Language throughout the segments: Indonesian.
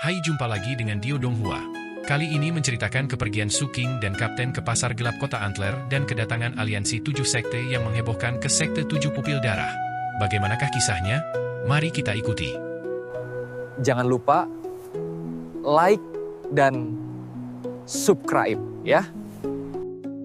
Hai, jumpa lagi dengan Dio Donghua. Kali ini menceritakan kepergian Su King dan Kapten ke pasar gelap kota Antler dan kedatangan aliansi 7 sekte yang menghebohkan ke sekte 7 pupil darah. Bagaimanakah kisahnya? Mari kita ikuti. Jangan lupa like dan subscribe ya.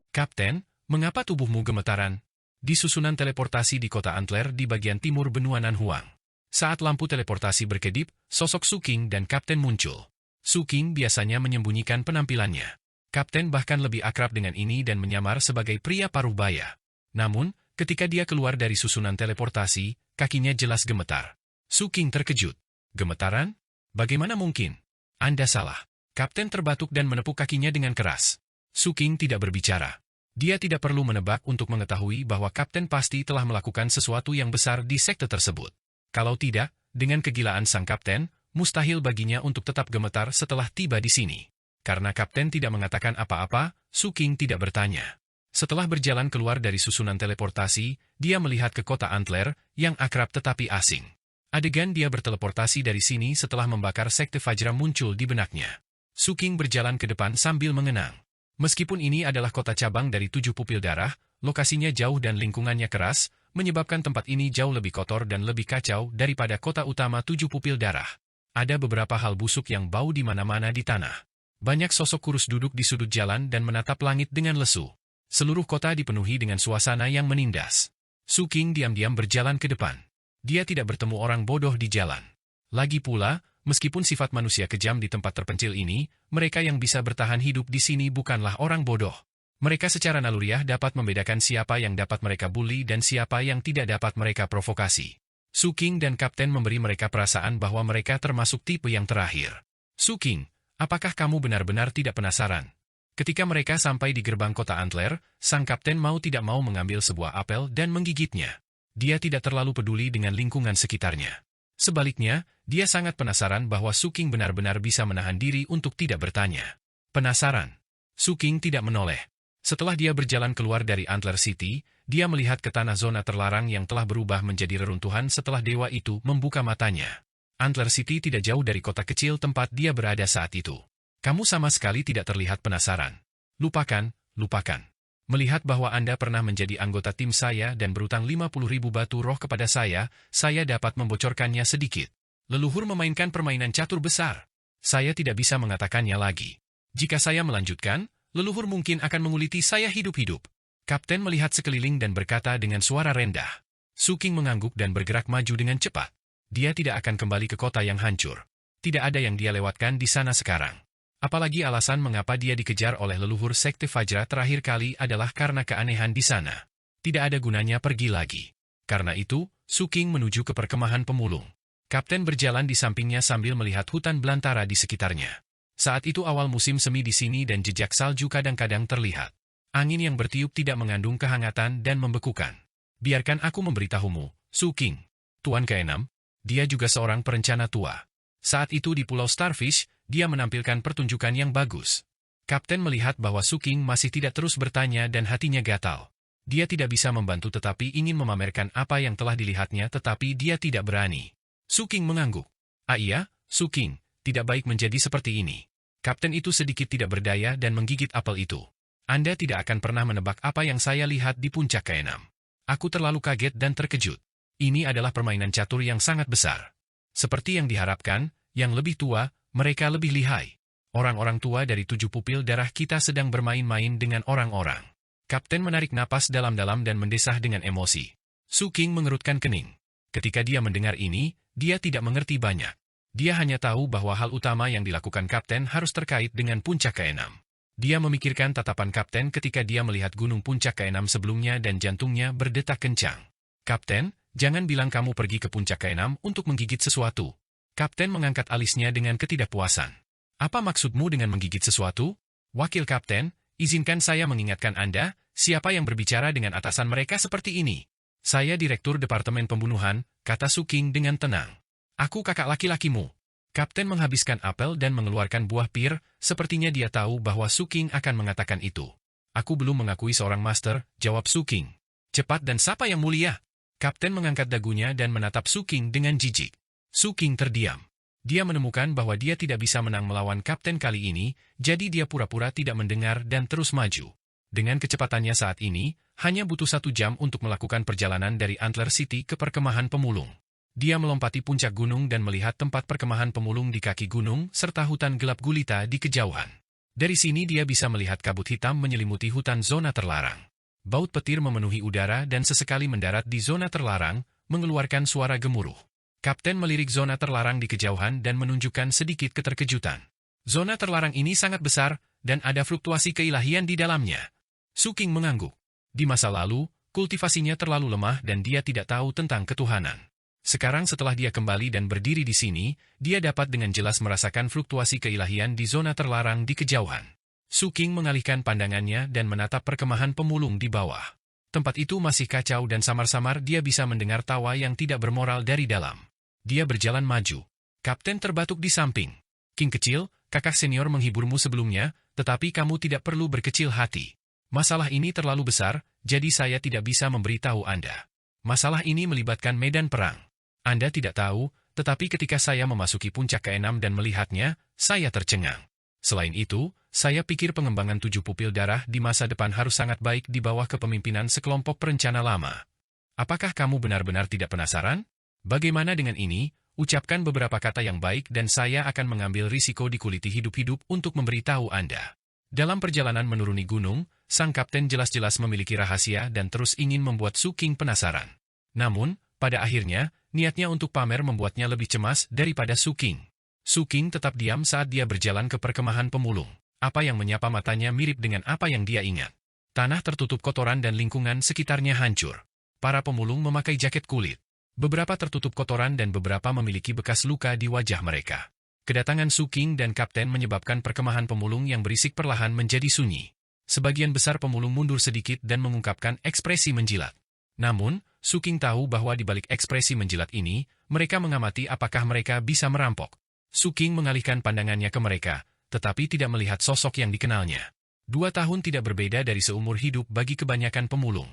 Kapten, mengapa tubuhmu gemetaran? Di susunan teleportasi di kota Antler di bagian timur benua Nanhuang. Saat lampu teleportasi berkedip, sosok Su King dan Kapten muncul. Su King biasanya menyembunyikan penampilannya. Kapten bahkan lebih akrab dengan ini dan menyamar sebagai pria paruh baya. Namun, ketika dia keluar dari susunan teleportasi, kakinya jelas gemetar. Su King terkejut. Gemetaran? Bagaimana mungkin? Anda salah. Kapten terbatuk dan menepuk kakinya dengan keras. Su King tidak berbicara. Dia tidak perlu menebak untuk mengetahui bahwa Kapten pasti telah melakukan sesuatu yang besar di sekte tersebut. Kalau tidak, dengan kegilaan sang Kapten, mustahil baginya untuk tetap gemetar setelah tiba di sini. Karena Kapten tidak mengatakan apa-apa, Su King tidak bertanya. Setelah berjalan keluar dari susunan teleportasi, dia melihat ke kota Antler, yang akrab tetapi asing. Adegan dia berteleportasi dari sini setelah membakar sekte Fajra muncul di benaknya. Su King berjalan ke depan sambil mengenang. Meskipun ini adalah kota cabang dari 7 pupil darah, lokasinya jauh dan lingkungannya keras, menyebabkan tempat ini jauh lebih kotor dan lebih kacau daripada kota utama 7 pupil darah. Ada beberapa hal busuk yang bau di mana-mana di tanah. Banyak sosok kurus duduk di sudut jalan dan menatap langit dengan lesu. Seluruh kota dipenuhi dengan suasana yang menindas. Su King diam-diam berjalan ke depan. Dia tidak bertemu orang bodoh di jalan. Lagi pula, meskipun sifat manusia kejam di tempat terpencil ini, mereka yang bisa bertahan hidup di sini bukanlah orang bodoh. Mereka secara naluriah dapat membedakan siapa yang dapat mereka bully dan siapa yang tidak dapat mereka provokasi. Su King dan Kapten memberi mereka perasaan bahwa mereka termasuk tipe yang terakhir. Su King, apakah kamu benar-benar tidak penasaran? Ketika mereka sampai di gerbang kota Antler, sang Kapten mau tidak mau mengambil sebuah apel dan menggigitnya. Dia tidak terlalu peduli dengan lingkungan sekitarnya. Sebaliknya, dia sangat penasaran bahwa Su King benar-benar bisa menahan diri untuk tidak bertanya. Penasaran? Su King tidak menoleh. Setelah dia berjalan keluar dari Antler City, dia melihat ke tanah zona terlarang yang telah berubah menjadi reruntuhan setelah dewa itu membuka matanya. Antler City tidak jauh dari kota kecil tempat dia berada saat itu. Kamu sama sekali tidak terlihat penasaran. Lupakan. Melihat bahwa Anda pernah menjadi anggota tim saya dan berutang 50.000 batu roh kepada saya dapat membocorkannya sedikit. Leluhur memainkan permainan catur besar. Saya tidak bisa mengatakannya lagi. Jika saya melanjutkan, leluhur mungkin akan menguliti saya hidup-hidup. Kapten melihat sekeliling dan berkata dengan suara rendah. Su King mengangguk dan bergerak maju dengan cepat. Dia tidak akan kembali ke kota yang hancur. Tidak ada yang dia lewatkan di sana sekarang. Apalagi alasan mengapa dia dikejar oleh leluhur sekte Fajra terakhir kali adalah karena keanehan di sana. Tidak ada gunanya pergi lagi. Karena itu, Su King menuju ke perkemahan pemulung. Kapten berjalan di sampingnya sambil melihat hutan belantara di sekitarnya. Saat itu awal musim semi di sini dan jejak salju kadang-kadang terlihat. Angin yang bertiup tidak mengandung kehangatan dan membekukan. Biarkan aku memberitahumu, Su King. Tuan ke-6, dia juga seorang perencana tua. Saat itu di Pulau Starfish, dia menampilkan pertunjukan yang bagus. Kapten melihat bahwa Su King masih tidak terus bertanya dan hatinya gatal. Dia tidak bisa membantu tetapi ingin memamerkan apa yang telah dilihatnya tetapi dia tidak berani. Su King mengangguk. Ah iya, Su King. Tidak baik menjadi seperti ini. Kapten itu sedikit tidak berdaya dan menggigit apel itu. Anda tidak akan pernah menebak apa yang saya lihat di puncak ke-6. Aku terlalu kaget dan terkejut. Ini adalah permainan catur yang sangat besar. Seperti yang diharapkan, yang lebih tua, mereka lebih lihai. Orang-orang tua dari 7 pupil darah kita sedang bermain-main dengan orang-orang. Kapten menarik napas dalam-dalam dan mendesah dengan emosi. Su King mengerutkan kening. Ketika dia mendengar ini, dia tidak mengerti banyak. Dia hanya tahu bahwa hal utama yang dilakukan Kapten harus terkait dengan puncak ke-6. Dia memikirkan tatapan Kapten ketika dia melihat gunung puncak ke-6 sebelumnya dan jantungnya berdetak kencang. Kapten, jangan bilang kamu pergi ke puncak ke-6 untuk menggigit sesuatu. Kapten mengangkat alisnya dengan ketidakpuasan. Apa maksudmu dengan menggigit sesuatu? Wakil Kapten, izinkan saya mengingatkan Anda, siapa yang berbicara dengan atasan mereka seperti ini? Saya Direktur Departemen Pembunuhan, kata Su King dengan tenang. Aku kakak laki-lakimu. Kapten menghabiskan apel dan mengeluarkan buah pir, sepertinya dia tahu bahwa Su King akan mengatakan itu. Aku belum mengakui seorang master, jawab Su King. Cepat dan sapa yang mulia. Kapten mengangkat dagunya dan menatap Su King dengan jijik. Su King terdiam. Dia menemukan bahwa dia tidak bisa menang melawan kapten kali ini, jadi dia pura-pura tidak mendengar dan terus maju. Dengan kecepatannya saat ini, hanya butuh 1 jam untuk melakukan perjalanan dari Antler City ke perkemahan pemulung. Dia melompati puncak gunung dan melihat tempat perkemahan pemulung di kaki gunung, serta hutan gelap gulita di kejauhan. Dari sini dia bisa melihat kabut hitam menyelimuti hutan zona terlarang. Baut petir memenuhi udara dan sesekali mendarat di zona terlarang, mengeluarkan suara gemuruh. Kapten melirik zona terlarang di kejauhan dan menunjukkan sedikit keterkejutan. Zona terlarang ini sangat besar, dan ada fluktuasi keilahian di dalamnya. Su King mengangguk. Di masa lalu, kultivasinya terlalu lemah dan dia tidak tahu tentang ketuhanan. Sekarang setelah dia kembali dan berdiri di sini, dia dapat dengan jelas merasakan fluktuasi keilahian di zona terlarang di kejauhan. Su King mengalihkan pandangannya dan menatap perkemahan pemulung di bawah. Tempat itu masih kacau dan samar-samar dia bisa mendengar tawa yang tidak bermoral dari dalam. Dia berjalan maju. Kapten terbatuk di samping. King kecil, kakak senior menghiburmu sebelumnya, tetapi kamu tidak perlu berkecil hati. Masalah ini terlalu besar, jadi saya tidak bisa memberitahu Anda. Masalah ini melibatkan medan perang. Anda tidak tahu, tetapi ketika saya memasuki puncak ke-6 dan melihatnya, saya tercengang. Selain itu, saya pikir pengembangan 7 pupil darah di masa depan harus sangat baik di bawah kepemimpinan sekelompok perencana lama. Apakah kamu benar-benar tidak penasaran? Bagaimana dengan ini, ucapkan beberapa kata yang baik dan saya akan mengambil risiko dikuliti hidup-hidup untuk memberitahu Anda. Dalam perjalanan menuruni gunung, sang kapten jelas-jelas memiliki rahasia dan terus ingin membuat Su King penasaran. Namun, pada akhirnya, niatnya untuk pamer membuatnya lebih cemas daripada Su King. Su King tetap diam saat dia berjalan ke perkemahan pemulung. Apa yang menyapa matanya mirip dengan apa yang dia ingat. Tanah tertutup kotoran dan lingkungan sekitarnya hancur. Para pemulung memakai jaket kulit. Beberapa tertutup kotoran dan beberapa memiliki bekas luka di wajah mereka. Kedatangan Su King dan kapten menyebabkan perkemahan pemulung yang berisik perlahan menjadi sunyi. Sebagian besar pemulung mundur sedikit dan mengungkapkan ekspresi menjilat. Namun, Su King tahu bahwa di balik ekspresi menjilat ini, mereka mengamati apakah mereka bisa merampok. Su King mengalihkan pandangannya ke mereka, tetapi tidak melihat sosok yang dikenalnya. 2 tahun tidak berbeda dari seumur hidup bagi kebanyakan pemulung.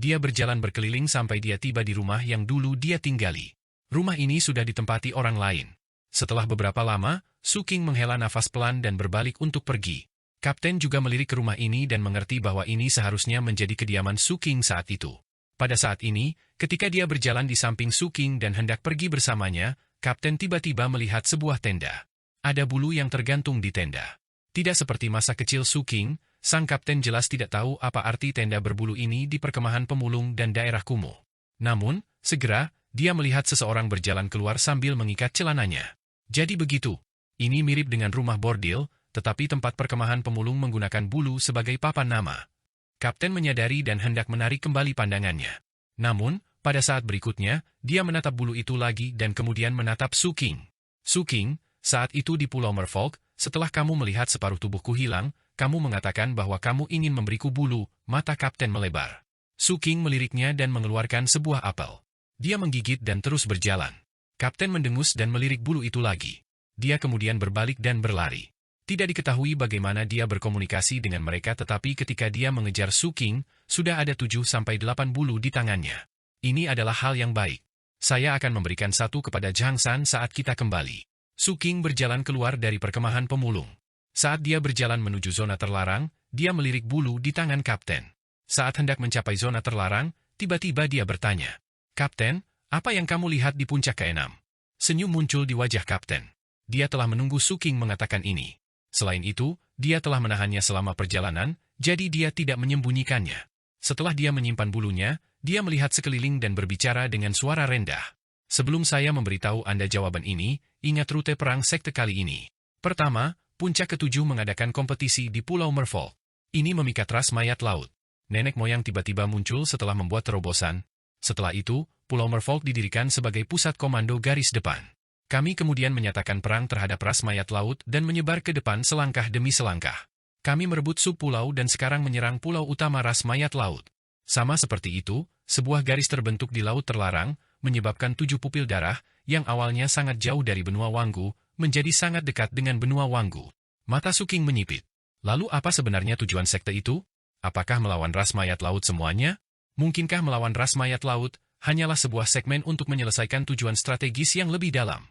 Dia berjalan berkeliling sampai dia tiba di rumah yang dulu dia tinggali. Rumah ini sudah ditempati orang lain. Setelah beberapa lama, Su King menghela nafas pelan dan berbalik untuk pergi. Kapten juga melirik ke rumah ini dan mengerti bahwa ini seharusnya menjadi kediaman Su King saat itu. Pada saat ini, ketika dia berjalan di samping Su King dan hendak pergi bersamanya, Kapten tiba-tiba melihat sebuah tenda. Ada bulu yang tergantung di tenda. Tidak seperti masa kecil Su King, sang kapten jelas tidak tahu apa arti tenda berbulu ini di perkemahan pemulung dan daerah kumuh. Namun, segera, dia melihat seseorang berjalan keluar sambil mengikat celananya. Jadi begitu. Ini mirip dengan rumah bordil, tetapi tempat perkemahan pemulung menggunakan bulu sebagai papan nama. Kapten menyadari dan hendak menarik kembali pandangannya. Namun, pada saat berikutnya, dia menatap bulu itu lagi dan kemudian menatap Su King. Su King, saat itu di Pulau Merfolk, setelah kamu melihat separuh tubuhku hilang, kamu mengatakan bahwa kamu ingin memberiku bulu, mata kapten melebar. Su King meliriknya dan mengeluarkan sebuah apel. Dia menggigit dan terus berjalan. Kapten mendengus dan melirik bulu itu lagi. Dia kemudian berbalik dan berlari. Tidak diketahui bagaimana dia berkomunikasi dengan mereka tetapi ketika dia mengejar Su King, sudah ada 7-8 bulu di tangannya. Ini adalah hal yang baik. Saya akan memberikan 1 kepada Zhang San saat kita kembali. Su King berjalan keluar dari perkemahan pemulung. Saat dia berjalan menuju zona terlarang, dia melirik bulu di tangan kapten. Saat hendak mencapai zona terlarang, tiba-tiba dia bertanya, "Kapten, apa yang kamu lihat di puncak ke-6?" Senyum muncul di wajah kapten. Dia telah menunggu Su King mengatakan ini. Selain itu, dia telah menahannya selama perjalanan, jadi dia tidak menyembunyikannya. Setelah dia menyimpan bulunya, dia melihat sekeliling dan berbicara dengan suara rendah. "Sebelum saya memberitahu Anda jawaban ini, ingat rute perang sekte kali ini. Pertama, puncak ke-7 mengadakan kompetisi di Pulau Merfolk. Ini memikat ras mayat laut. Nenek moyang tiba-tiba muncul setelah membuat terobosan. Setelah itu, Pulau Merfolk didirikan sebagai pusat komando garis depan. Kami kemudian menyatakan perang terhadap ras mayat laut dan menyebar ke depan selangkah demi selangkah. Kami merebut sub-pulau dan sekarang menyerang pulau utama ras mayat laut. Sama seperti itu, sebuah garis terbentuk di laut terlarang, menyebabkan 7 pupil darah, yang awalnya sangat jauh dari benua Wanggu, menjadi sangat dekat dengan benua Wanggu." Mata Su King menyipit. Lalu apa sebenarnya tujuan sekte itu? Apakah melawan ras mayat laut semuanya? Mungkinkah melawan ras mayat laut hanyalah sebuah segmen untuk menyelesaikan tujuan strategis yang lebih dalam?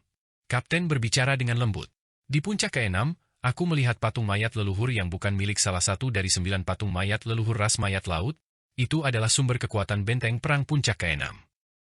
Kapten berbicara dengan lembut. Di puncak ke-6, aku melihat patung mayat leluhur yang bukan milik salah satu dari 9 patung mayat leluhur ras mayat laut. Itu adalah sumber kekuatan benteng perang puncak ke-6.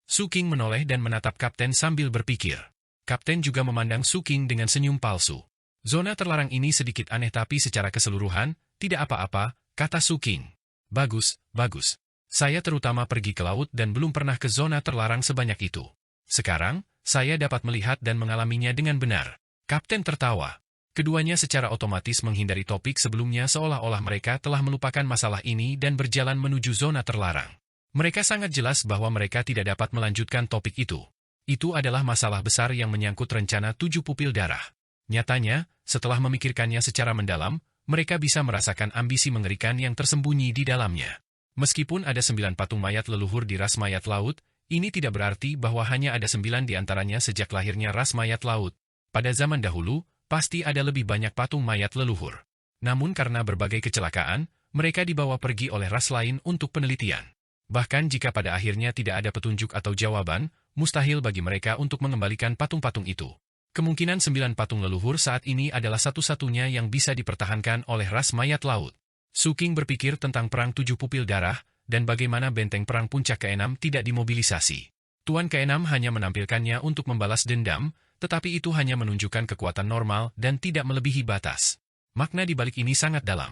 Su King menoleh dan menatap Kapten sambil berpikir. Kapten juga memandang Su King dengan senyum palsu. Zona terlarang ini sedikit aneh tapi secara keseluruhan, tidak apa-apa, kata Su King. Bagus, bagus. Saya terutama pergi ke laut dan belum pernah ke zona terlarang sebanyak itu. Sekarang, saya dapat melihat dan mengalaminya dengan benar. Kapten tertawa. Keduanya secara otomatis menghindari topik sebelumnya seolah-olah mereka telah melupakan masalah ini dan berjalan menuju zona terlarang. Mereka sangat jelas bahwa mereka tidak dapat melanjutkan topik itu. Itu adalah masalah besar yang menyangkut rencana 7 pupil darah. Nyatanya, setelah memikirkannya secara mendalam, mereka bisa merasakan ambisi mengerikan yang tersembunyi di dalamnya. Meskipun ada 9 patung mayat leluhur di ras mayat laut, ini tidak berarti bahwa hanya ada 9 di antaranya sejak lahirnya ras mayat laut. Pada zaman dahulu, pasti ada lebih banyak patung mayat leluhur. Namun karena berbagai kecelakaan, mereka dibawa pergi oleh ras lain untuk penelitian. Bahkan jika pada akhirnya tidak ada petunjuk atau jawaban, mustahil bagi mereka untuk mengembalikan patung-patung itu. Kemungkinan 9 patung leluhur saat ini adalah satu-satunya yang bisa dipertahankan oleh ras mayat laut. Su King berpikir tentang perang 7 pupil darah, dan bagaimana benteng perang puncak ke-6 tidak dimobilisasi. Tuan ke-6 hanya menampilkannya untuk membalas dendam, tetapi itu hanya menunjukkan kekuatan normal dan tidak melebihi batas. Makna di balik ini sangat dalam.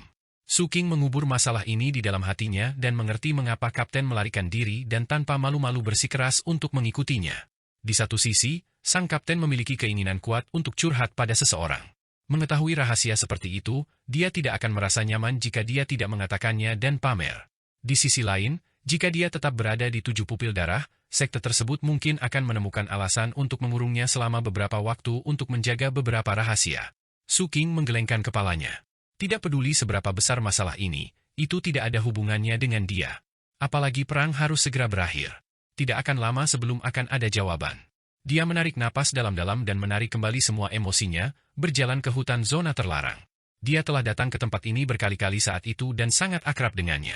Su King mengubur masalah ini di dalam hatinya dan mengerti mengapa Kapten melarikan diri dan tanpa malu-malu bersikeras untuk mengikutinya. Di satu sisi, sang Kapten memiliki keinginan kuat untuk curhat pada seseorang. Mengetahui rahasia seperti itu, dia tidak akan merasa nyaman jika dia tidak mengatakannya dan pamer. Di sisi lain, jika dia tetap berada di 7 pupil darah, sekte tersebut mungkin akan menemukan alasan untuk mengurungnya selama beberapa waktu untuk menjaga beberapa rahasia. Su King menggelengkan kepalanya. Tidak peduli seberapa besar masalah ini, itu tidak ada hubungannya dengan dia. Apalagi perang harus segera berakhir. Tidak akan lama sebelum akan ada jawaban. Dia menarik napas dalam-dalam dan menarik kembali semua emosinya, berjalan ke hutan zona terlarang. Dia telah datang ke tempat ini berkali-kali saat itu dan sangat akrab dengannya.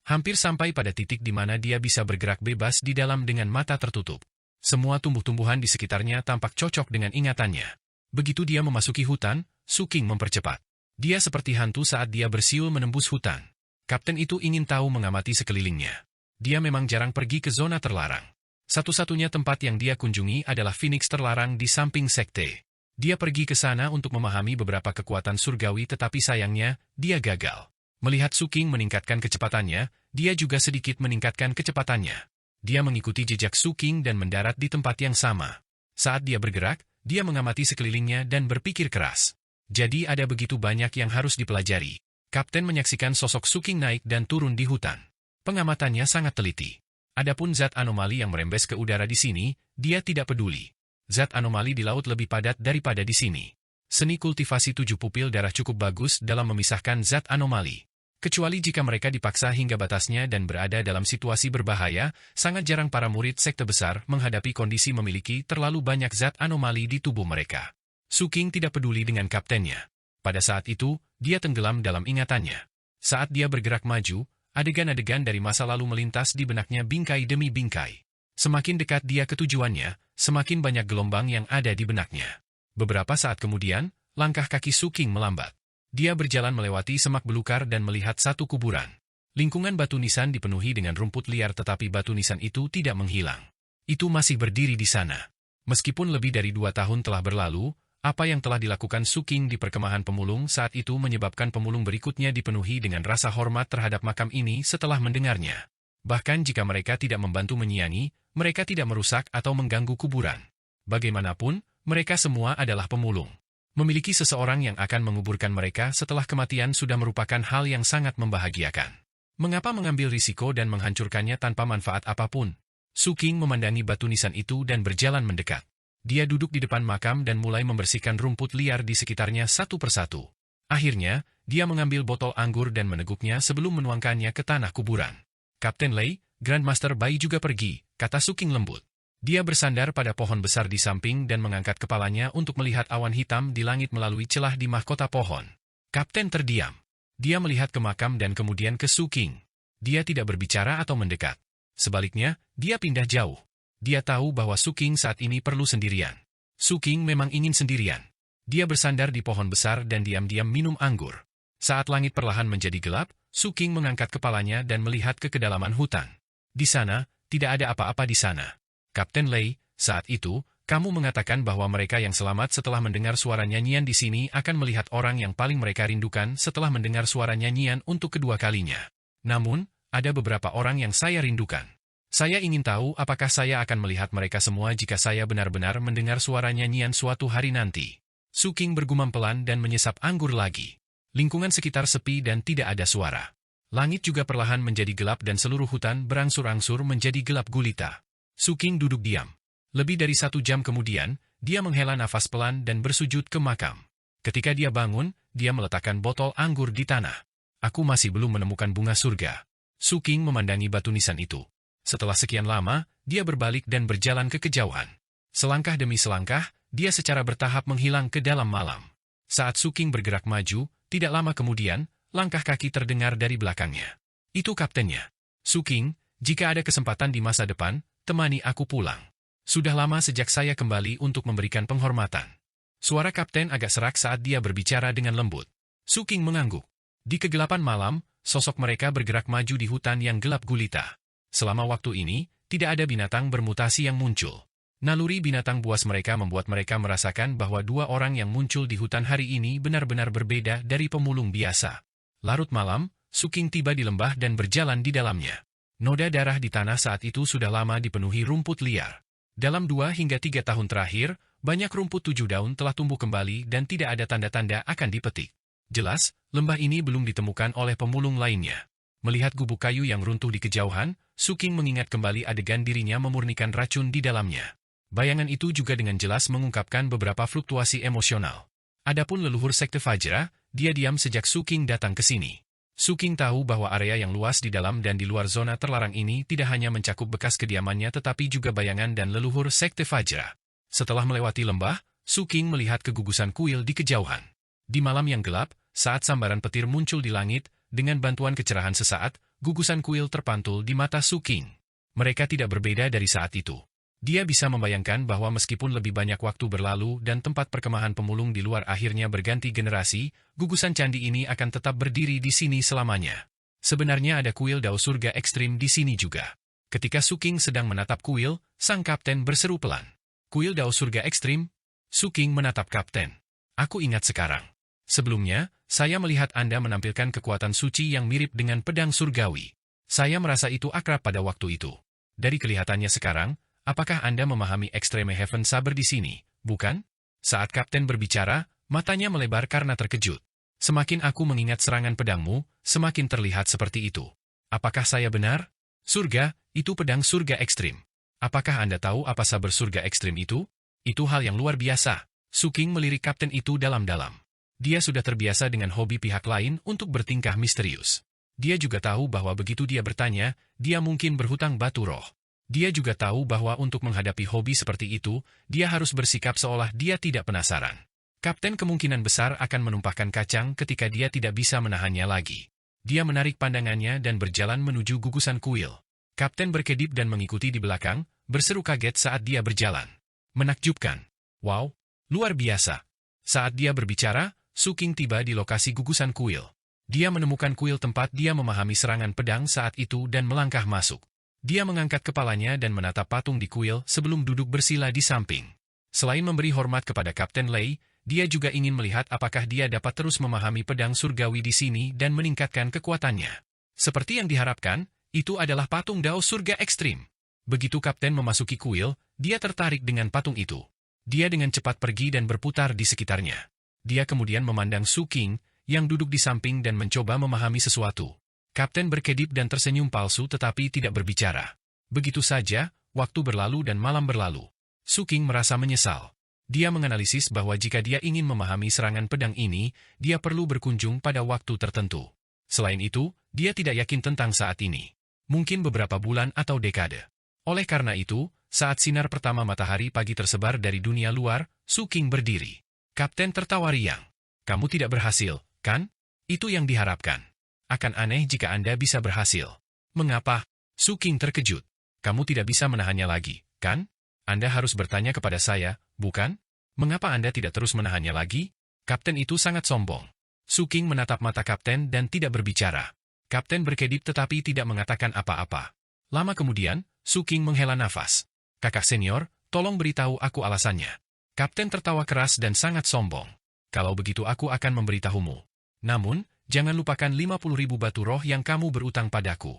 Hampir sampai pada titik di mana dia bisa bergerak bebas di dalam dengan mata tertutup. Semua tumbuh-tumbuhan di sekitarnya tampak cocok dengan ingatannya. Begitu dia memasuki hutan, Su King mempercepat. Dia seperti hantu saat dia bersiul menembus hutan. Kapten itu ingin tahu mengamati sekelilingnya. Dia memang jarang pergi ke zona terlarang. Satu-satunya tempat yang dia kunjungi adalah Phoenix terlarang di samping sekte. Dia pergi ke sana untuk memahami beberapa kekuatan surgawi tetapi sayangnya, dia gagal. Melihat Su King meningkatkan kecepatannya, dia juga sedikit meningkatkan kecepatannya. Dia mengikuti jejak Su King dan mendarat di tempat yang sama. Saat dia bergerak, dia mengamati sekelilingnya dan berpikir keras. Jadi ada begitu banyak yang harus dipelajari. Kapten menyaksikan sosok Su King naik dan turun di hutan. Pengamatannya sangat teliti. Adapun zat anomali yang merembes ke udara di sini, dia tidak peduli. Zat anomali di laut lebih padat daripada di sini. Seni kultivasi 7 pupil darah cukup bagus dalam memisahkan zat anomali. Kecuali jika mereka dipaksa hingga batasnya dan berada dalam situasi berbahaya, sangat jarang para murid sekte besar menghadapi kondisi memiliki terlalu banyak zat anomali di tubuh mereka. Su King tidak peduli dengan kaptennya. Pada saat itu, dia tenggelam dalam ingatannya. Saat dia bergerak maju, adegan-adegan dari masa lalu melintas di benaknya bingkai demi bingkai. Semakin dekat dia ke tujuannya, semakin banyak gelombang yang ada di benaknya. Beberapa saat kemudian, langkah kaki Su King melambat. Dia berjalan melewati semak belukar dan melihat satu kuburan. Lingkungan batu nisan dipenuhi dengan rumput liar tetapi batu nisan itu tidak menghilang. Itu masih berdiri di sana. Meskipun lebih dari 2 tahun telah berlalu, apa yang telah dilakukan Su King di perkemahan pemulung saat itu menyebabkan pemulung berikutnya dipenuhi dengan rasa hormat terhadap makam ini setelah mendengarnya. Bahkan jika mereka tidak membantu menyiangi, mereka tidak merusak atau mengganggu kuburan. Bagaimanapun, mereka semua adalah pemulung. Memiliki seseorang yang akan menguburkan mereka setelah kematian sudah merupakan hal yang sangat membahagiakan. Mengapa mengambil risiko dan menghancurkannya tanpa manfaat apapun? Su King memandangi batu nisan itu dan berjalan mendekat. Dia duduk di depan makam dan mulai membersihkan rumput liar di sekitarnya satu persatu. Akhirnya, dia mengambil botol anggur dan meneguknya sebelum menuangkannya ke tanah kuburan. Kapten Lei, Grandmaster Bai juga pergi, kata Su King lembut. Dia bersandar pada pohon besar di samping dan mengangkat kepalanya untuk melihat awan hitam di langit melalui celah di mahkota pohon. Kapten terdiam. Dia melihat ke makam dan kemudian ke Su King. Dia tidak berbicara atau mendekat. Sebaliknya, dia pindah jauh. Dia tahu bahwa Su King saat ini perlu sendirian. Su King memang ingin sendirian. Dia bersandar di pohon besar dan diam-diam minum anggur. Saat langit perlahan menjadi gelap, Su King mengangkat kepalanya dan melihat ke kedalaman hutan. Di sana, tidak ada apa-apa di sana. Kapten Lei, saat itu, kamu mengatakan bahwa mereka yang selamat setelah mendengar suara nyanyian di sini akan melihat orang yang paling mereka rindukan setelah mendengar suara nyanyian untuk kedua kalinya. Namun, ada beberapa orang yang saya rindukan. Saya ingin tahu apakah saya akan melihat mereka semua jika saya benar-benar mendengar suara nyanyian suatu hari nanti. Su King bergumam pelan dan menyesap anggur lagi. Lingkungan sekitar sepi dan tidak ada suara. Langit juga perlahan menjadi gelap dan seluruh hutan berangsur-angsur menjadi gelap gulita. Su King duduk diam. Lebih dari 1 jam kemudian, dia menghela nafas pelan dan bersujud ke makam. Ketika dia bangun, dia meletakkan botol anggur di tanah. Aku masih belum menemukan bunga surga. Su King memandangi batu nisan itu. Setelah sekian lama, dia berbalik dan berjalan ke kejauhan. Selangkah demi selangkah, dia secara bertahap menghilang ke dalam malam. Saat Su King bergerak maju, tidak lama kemudian, langkah kaki terdengar dari belakangnya. Itu kaptennya. Su King, jika ada kesempatan di masa depan, temani aku pulang. Sudah lama sejak saya kembali untuk memberikan penghormatan. Suara kapten agak serak saat dia berbicara dengan lembut. Su King mengangguk. Di kegelapan malam, sosok mereka bergerak maju di hutan yang gelap gulita. Selama waktu ini, tidak ada binatang bermutasi yang muncul. Naluri binatang buas mereka membuat mereka merasakan bahwa 2 orang yang muncul di hutan hari ini benar-benar berbeda dari pemulung biasa. Larut malam, Su King tiba di lembah dan berjalan di dalamnya. Noda darah di tanah saat itu sudah lama dipenuhi rumput liar. Dalam 2 hingga 3 tahun terakhir, banyak rumput 7 daun telah tumbuh kembali dan tidak ada tanda-tanda akan dipetik. Jelas, lembah ini belum ditemukan oleh pemulung lainnya. Melihat gubuk kayu yang runtuh di kejauhan, Su King mengingat kembali adegan dirinya memurnikan racun di dalamnya. Bayangan itu juga dengan jelas mengungkapkan beberapa fluktuasi emosional. Adapun leluhur Sekte Fajra, dia diam sejak Su King datang ke sini. Su King tahu bahwa area yang luas di dalam dan di luar zona terlarang ini tidak hanya mencakup bekas kediamannya tetapi juga bayangan dan leluhur Sekte Fajra. Setelah melewati lembah, Su King melihat kegugusan kuil di kejauhan. Di malam yang gelap, saat sambaran petir muncul di langit, dengan bantuan kecerahan sesaat, gugusan kuil terpantul di mata Su King. Mereka tidak berbeda dari saat itu. Dia bisa membayangkan bahwa meskipun lebih banyak waktu berlalu dan tempat perkemahan pemulung di luar akhirnya berganti generasi, gugusan candi ini akan tetap berdiri di sini selamanya. Sebenarnya ada kuil Dao Surga Ekstrim di sini juga. Ketika Su King sedang menatap kuil, sang kapten berseru pelan. Kuil Dao Surga Ekstrim? Su King menatap kapten. Aku ingat sekarang. Sebelumnya, saya melihat Anda menampilkan kekuatan suci yang mirip dengan pedang surgawi. Saya merasa itu akrab pada waktu itu. Dari kelihatannya sekarang, apakah Anda memahami Extreme Heaven Saber di sini, bukan? Saat kapten berbicara, matanya melebar karena terkejut. Semakin aku mengingat serangan pedangmu, semakin terlihat seperti itu. Apakah saya benar? Surga, itu pedang surga ekstrim. Apakah Anda tahu apa saber surga ekstrim itu? Itu hal yang luar biasa. Su King melirik kapten itu dalam-dalam. Dia sudah terbiasa dengan hobi pihak lain untuk bertingkah misterius. Dia juga tahu bahwa begitu dia bertanya, dia mungkin berhutang batu roh. Dia juga tahu bahwa untuk menghadapi hobi seperti itu, dia harus bersikap seolah dia tidak penasaran. Kapten kemungkinan besar akan menumpahkan kacang ketika dia tidak bisa menahannya lagi. Dia menarik pandangannya dan berjalan menuju gugusan kuil. Kapten berkedip dan mengikuti di belakang, berseru kaget saat dia berjalan. Menakjubkan. Wow, luar biasa. Saat dia berbicara, Su King tiba di lokasi gugusan kuil. Dia menemukan kuil tempat dia memahami serangan pedang saat itu dan melangkah masuk. Dia mengangkat kepalanya dan menatap patung di kuil sebelum duduk bersila di samping. Selain memberi hormat kepada Kapten Lei, dia juga ingin melihat apakah dia dapat terus memahami pedang surgawi di sini dan meningkatkan kekuatannya. Seperti yang diharapkan, itu adalah patung Dao Surga Ekstrim. Begitu Kapten memasuki kuil, dia tertarik dengan patung itu. Dia dengan cepat pergi dan berputar di sekitarnya. Dia kemudian memandang Su King, yang duduk di samping dan mencoba memahami sesuatu. Kapten berkedip dan tersenyum palsu tetapi tidak berbicara. Begitu saja, waktu berlalu dan malam berlalu. Su King merasa menyesal. Dia menganalisis bahwa jika dia ingin memahami serangan pedang ini, dia perlu berkunjung pada waktu tertentu. Selain itu, dia tidak yakin tentang saat ini. Mungkin beberapa bulan atau dekade. Oleh karena itu, saat sinar pertama matahari pagi tersebar dari dunia luar, Su King berdiri. Kapten tertawa riang. Kamu tidak berhasil, kan? Itu yang diharapkan. Akan aneh jika Anda bisa berhasil. Mengapa? Su King terkejut. Kamu tidak bisa menahannya lagi, kan? Anda harus bertanya kepada saya, bukan? Mengapa Anda tidak terus menahannya lagi? Kapten itu sangat sombong. Su King menatap mata kapten dan tidak berbicara. Kapten berkedip tetapi tidak mengatakan apa-apa. Lama kemudian, Su King menghela nafas. Kakak senior, tolong beritahu aku alasannya. Kapten tertawa keras dan sangat sombong. Kalau begitu aku akan memberitahumu. Namun, jangan lupakan 50.000 batu roh yang kamu berutang padaku.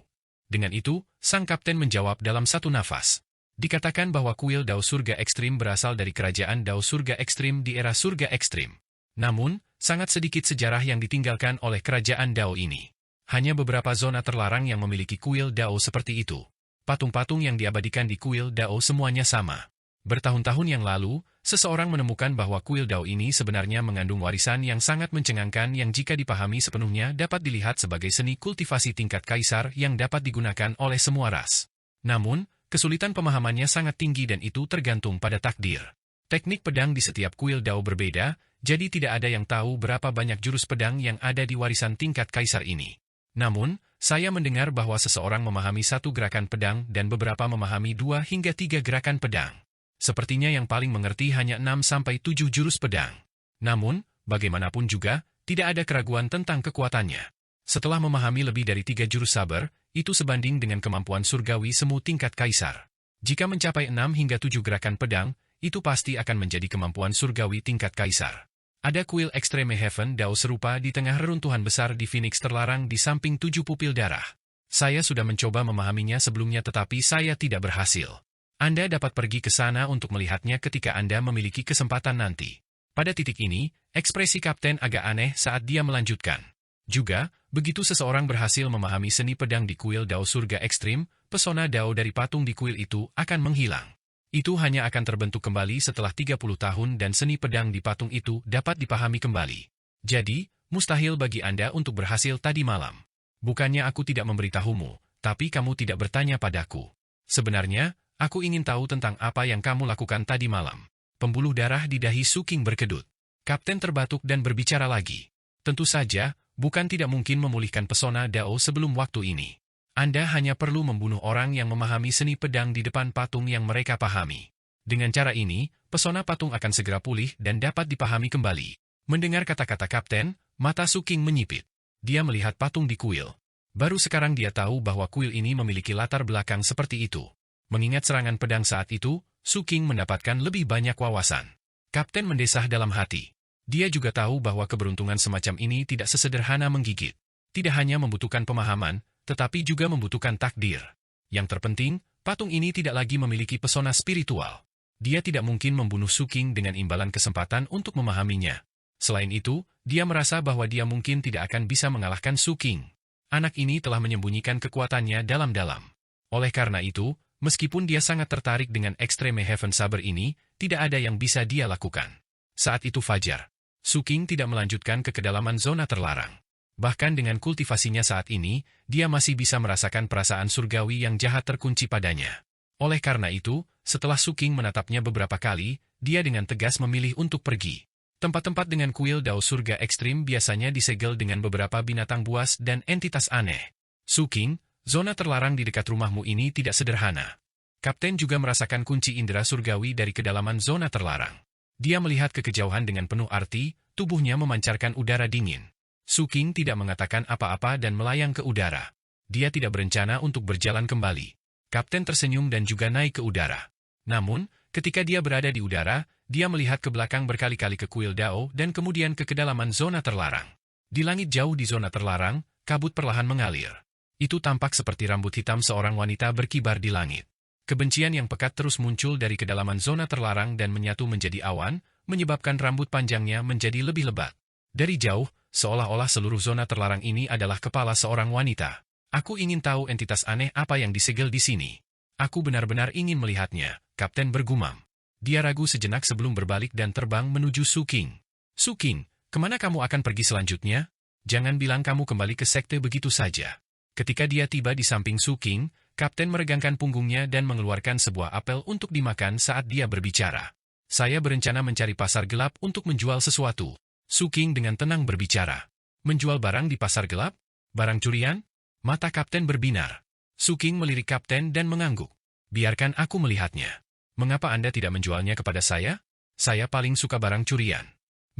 Dengan itu, sang kapten menjawab dalam satu nafas. Dikatakan bahwa kuil Dao Surga Ekstrim berasal dari kerajaan Dao Surga Ekstrim di era Surga Ekstrim. Namun, sangat sedikit sejarah yang ditinggalkan oleh kerajaan Dao ini. Hanya beberapa zona terlarang yang memiliki kuil Dao seperti itu. Patung-patung yang diabadikan di kuil Dao semuanya sama. Bertahun-tahun yang lalu, seseorang menemukan bahwa kuil Dao ini sebenarnya mengandung warisan yang sangat mencengangkan yang jika dipahami sepenuhnya dapat dilihat sebagai seni kultivasi tingkat kaisar yang dapat digunakan oleh semua ras. Namun, kesulitan pemahamannya sangat tinggi dan itu tergantung pada takdir. Teknik pedang di setiap kuil Dao berbeda, jadi tidak ada yang tahu berapa banyak jurus pedang yang ada di warisan tingkat kaisar ini. Namun, saya mendengar bahwa seseorang memahami satu gerakan pedang dan beberapa memahami 2 hingga 3 gerakan pedang. Sepertinya yang paling mengerti hanya 6-7 jurus pedang. Namun, bagaimanapun juga, tidak ada keraguan tentang kekuatannya. Setelah memahami lebih dari 3 jurus saber, itu sebanding dengan kemampuan surgawi semu tingkat kaisar. Jika mencapai 6 hingga 7 gerakan pedang, itu pasti akan menjadi kemampuan surgawi tingkat kaisar. Ada kuil Extreme Heaven Dao serupa di tengah reruntuhan besar di Phoenix terlarang di samping 7 pupil darah. Saya sudah mencoba memahaminya sebelumnya tetapi saya tidak berhasil. Anda dapat pergi ke sana untuk melihatnya ketika Anda memiliki kesempatan nanti. Pada titik ini, ekspresi kapten agak aneh saat dia melanjutkan. Juga, begitu seseorang berhasil memahami seni pedang di kuil Dao Surga Ekstrim, pesona Dao dari patung di kuil itu akan menghilang. Itu hanya akan terbentuk kembali setelah 30 tahun dan seni pedang di patung itu dapat dipahami kembali. Jadi, mustahil bagi Anda untuk berhasil tadi malam. Bukannya aku tidak memberitahumu, tapi kamu tidak bertanya padaku. Sebenarnya, aku ingin tahu tentang apa yang kamu lakukan tadi malam. Pembuluh darah di dahi Su King berkedut. Kapten terbatuk dan berbicara lagi. Tentu saja, bukan tidak mungkin memulihkan pesona Dao sebelum waktu ini. Anda hanya perlu membunuh orang yang memahami seni pedang di depan patung yang mereka pahami. Dengan cara ini, pesona patung akan segera pulih dan dapat dipahami kembali. Mendengar kata-kata kapten, mata Su King menyipit. Dia melihat patung di kuil. Baru sekarang dia tahu bahwa kuil ini memiliki latar belakang seperti itu. Mengingat serangan pedang saat itu, Su King mendapatkan lebih banyak wawasan. Kapten mendesah dalam hati. Dia juga tahu bahwa keberuntungan semacam ini tidak sesederhana menggigit. Tidak hanya membutuhkan pemahaman, tetapi juga membutuhkan takdir. Yang terpenting, patung ini tidak lagi memiliki pesona spiritual. Dia tidak mungkin membunuh Su King dengan imbalan kesempatan untuk memahaminya. Selain itu, dia merasa bahwa dia mungkin tidak akan bisa mengalahkan Su King. Anak ini telah menyembunyikan kekuatannya dalam-dalam. Oleh karena itu, meskipun dia sangat tertarik dengan Extreme Heaven Saber ini, tidak ada yang bisa dia lakukan. Saat itu fajar. Su King tidak melanjutkan ke kedalaman zona terlarang. Bahkan dengan kultivasinya saat ini, dia masih bisa merasakan perasaan surgawi yang jahat terkunci padanya. Oleh karena itu, setelah Su King menatapnya beberapa kali, dia dengan tegas memilih untuk pergi. Tempat-tempat dengan kuil Dao Surga Ekstrim biasanya disegel dengan beberapa binatang buas dan entitas aneh. Su King, zona terlarang di dekat rumahmu ini tidak sederhana. Kapten juga merasakan kunci indera surgawi dari kedalaman zona terlarang. Dia melihat ke kejauhan dengan penuh arti, tubuhnya memancarkan udara dingin. Su King tidak mengatakan apa-apa dan melayang ke udara. Dia tidak berencana untuk berjalan kembali. Kapten tersenyum dan juga naik ke udara. Namun, ketika dia berada di udara, dia melihat ke belakang berkali-kali ke kuil Dao dan kemudian ke kedalaman zona terlarang. Di langit jauh di zona terlarang, kabut perlahan mengalir. Itu tampak seperti rambut hitam seorang wanita berkibar di langit. Kebencian yang pekat terus muncul dari kedalaman zona terlarang dan menyatu menjadi awan, menyebabkan rambut panjangnya menjadi lebih lebat. Dari jauh, seolah-olah seluruh zona terlarang ini adalah kepala seorang wanita. Aku ingin tahu entitas aneh apa yang disegel di sini. Aku benar-benar ingin melihatnya, Kapten bergumam. Dia ragu sejenak sebelum berbalik dan terbang menuju Su King. Su King, kemana kamu akan pergi selanjutnya? Jangan bilang kamu kembali ke sekte begitu saja. Ketika dia tiba di samping Su King, Kapten meregangkan punggungnya dan mengeluarkan sebuah apel untuk dimakan saat dia berbicara. Saya berencana mencari pasar gelap untuk menjual sesuatu. Su King dengan tenang berbicara. Menjual barang di pasar gelap? Barang curian? Mata Kapten berbinar. Su King melirik Kapten dan mengangguk. Biarkan aku melihatnya. Mengapa Anda tidak menjualnya kepada saya? Saya paling suka barang curian.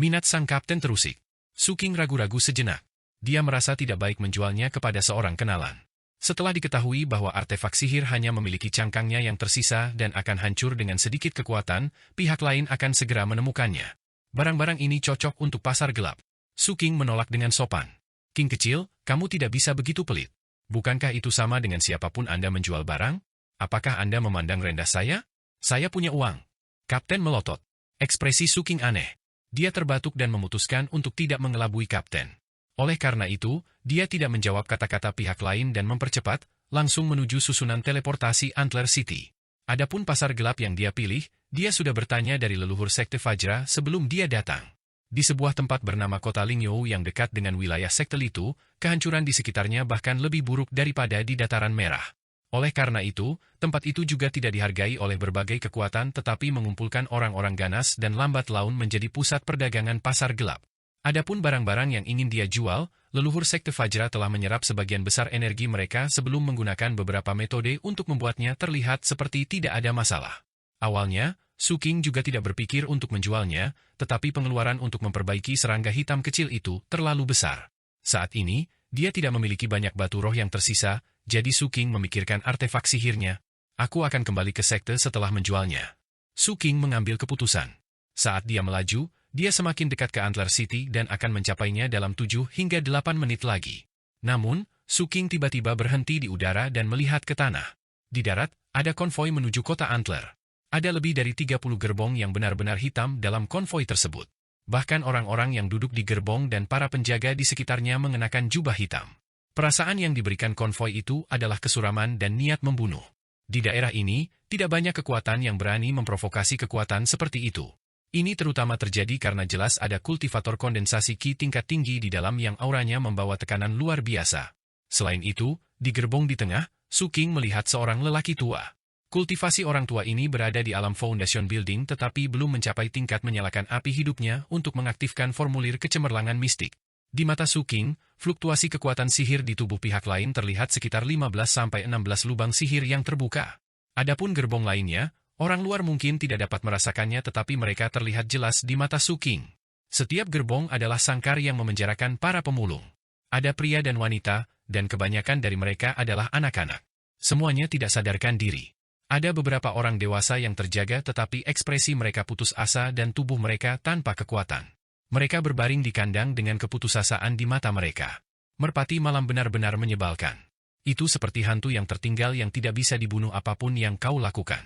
Minat sang kapten terusik. Su King ragu-ragu sejenak. Dia merasa tidak baik menjualnya kepada seorang kenalan. Setelah diketahui bahwa artefak sihir hanya memiliki cangkangnya yang tersisa dan akan hancur dengan sedikit kekuatan, pihak lain akan segera menemukannya. Barang-barang ini cocok untuk pasar gelap. Su King menolak dengan sopan. King kecil, kamu tidak bisa begitu pelit. Bukankah itu sama dengan siapapun Anda menjual barang? Apakah Anda memandang rendah saya? Saya punya uang. Kapten melotot. Ekspresi Su King aneh. Dia terbatuk dan memutuskan untuk tidak mengelabui kapten. Oleh karena itu, dia tidak menjawab kata-kata pihak lain dan mempercepat, langsung menuju susunan teleportasi Antler City. Adapun pasar gelap yang dia pilih, dia sudah bertanya dari leluhur Sekte Fajra sebelum dia datang. Di sebuah tempat bernama Kota Lingyou yang dekat dengan wilayah sekte itu, kehancuran di sekitarnya bahkan lebih buruk daripada di Dataran Merah. Oleh karena itu, tempat itu juga tidak dihargai oleh berbagai kekuatan tetapi mengumpulkan orang-orang ganas dan lambat laun menjadi pusat perdagangan pasar gelap. Adapun barang-barang yang ingin dia jual, leluhur Sekte Fajra telah menyerap sebagian besar energi mereka sebelum menggunakan beberapa metode untuk membuatnya terlihat seperti tidak ada masalah. Awalnya, Su King juga tidak berpikir untuk menjualnya, tetapi pengeluaran untuk memperbaiki serangga hitam kecil itu terlalu besar. Saat ini, dia tidak memiliki banyak batu roh yang tersisa, jadi Su King memikirkan artefak sihirnya. Aku akan kembali ke sekte setelah menjualnya. Su King mengambil keputusan. Saat dia melaju, dia semakin dekat ke Antler City dan akan mencapainya dalam 7 hingga 8 menit lagi. Namun, Su King tiba-tiba berhenti di udara dan melihat ke tanah. Di darat, ada konvoi menuju kota Antler. Ada lebih dari 30 gerbong yang benar-benar hitam dalam konvoi tersebut. Bahkan orang-orang yang duduk di gerbong dan para penjaga di sekitarnya mengenakan jubah hitam. Perasaan yang diberikan konvoi itu adalah kesuraman dan niat membunuh. Di daerah ini, tidak banyak kekuatan yang berani memprovokasi kekuatan seperti itu. Ini terutama terjadi karena jelas ada kultivator kondensasi Ki tingkat tinggi di dalam yang auranya membawa tekanan luar biasa. Selain itu, di gerbong di tengah, Su King melihat seorang lelaki tua. Kultivasi orang tua ini berada di alam Foundation Building tetapi belum mencapai tingkat menyalakan api hidupnya untuk mengaktifkan formulir kecemerlangan mistik. Di mata Su King, fluktuasi kekuatan sihir di tubuh pihak lain terlihat sekitar 15-16 lubang sihir yang terbuka. Adapun gerbong lainnya, orang luar mungkin tidak dapat merasakannya tetapi mereka terlihat jelas di mata Su King. Setiap gerbong adalah sangkar yang memenjarakan para pemulung. Ada pria dan wanita, dan kebanyakan dari mereka adalah anak-anak. Semuanya tidak sadarkan diri. Ada beberapa orang dewasa yang terjaga tetapi ekspresi mereka putus asa dan tubuh mereka tanpa kekuatan. Mereka berbaring di kandang dengan keputusasaan di mata mereka. Merpati malam benar-benar menyebalkan. Itu seperti hantu yang tertinggal yang tidak bisa dibunuh apapun yang kau lakukan.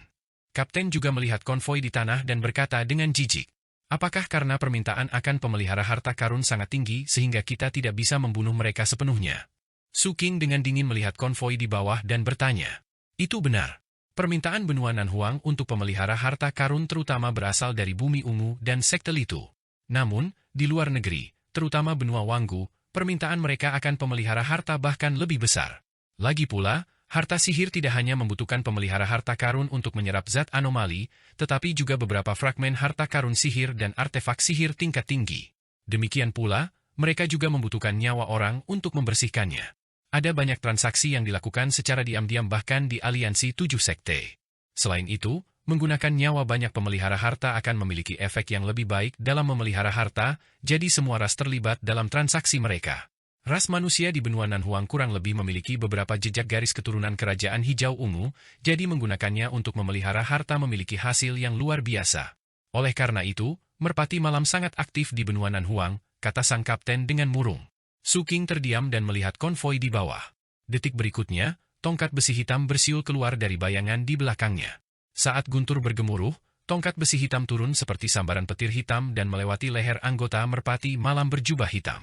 Kapten juga melihat konvoi di tanah dan berkata dengan jijik. Apakah karena permintaan akan pemelihara harta karun sangat tinggi sehingga kita tidak bisa membunuh mereka sepenuhnya? Su King dengan dingin melihat konvoi di bawah dan bertanya. Itu benar. Permintaan benua Nanhuang untuk pemelihara harta karun terutama berasal dari bumi ungu dan sekte Litu. Namun, di luar negeri, terutama benua Wanggu, permintaan mereka akan pemelihara harta bahkan lebih besar. Lagi pula, harta sihir tidak hanya membutuhkan pemelihara harta karun untuk menyerap zat anomali, tetapi juga beberapa fragmen harta karun sihir dan artefak sihir tingkat tinggi. Demikian pula, mereka juga membutuhkan nyawa orang untuk membersihkannya. Ada banyak transaksi yang dilakukan secara diam-diam bahkan di aliansi 7 sekte. Selain itu, menggunakan nyawa banyak pemelihara harta akan memiliki efek yang lebih baik dalam memelihara harta, jadi semua ras terlibat dalam transaksi mereka. Ras manusia di benua Nanhuang kurang lebih memiliki beberapa jejak garis keturunan kerajaan hijau ungu, jadi menggunakannya untuk memelihara harta memiliki hasil yang luar biasa. Oleh karena itu, merpati malam sangat aktif di benua Nanhuang, kata sang kapten dengan murung. Su King terdiam dan melihat konvoi di bawah. Detik berikutnya, tongkat besi hitam bersiul keluar dari bayangan di belakangnya. Saat guntur bergemuruh, tongkat besi hitam turun seperti sambaran petir hitam dan melewati leher anggota merpati malam berjubah hitam.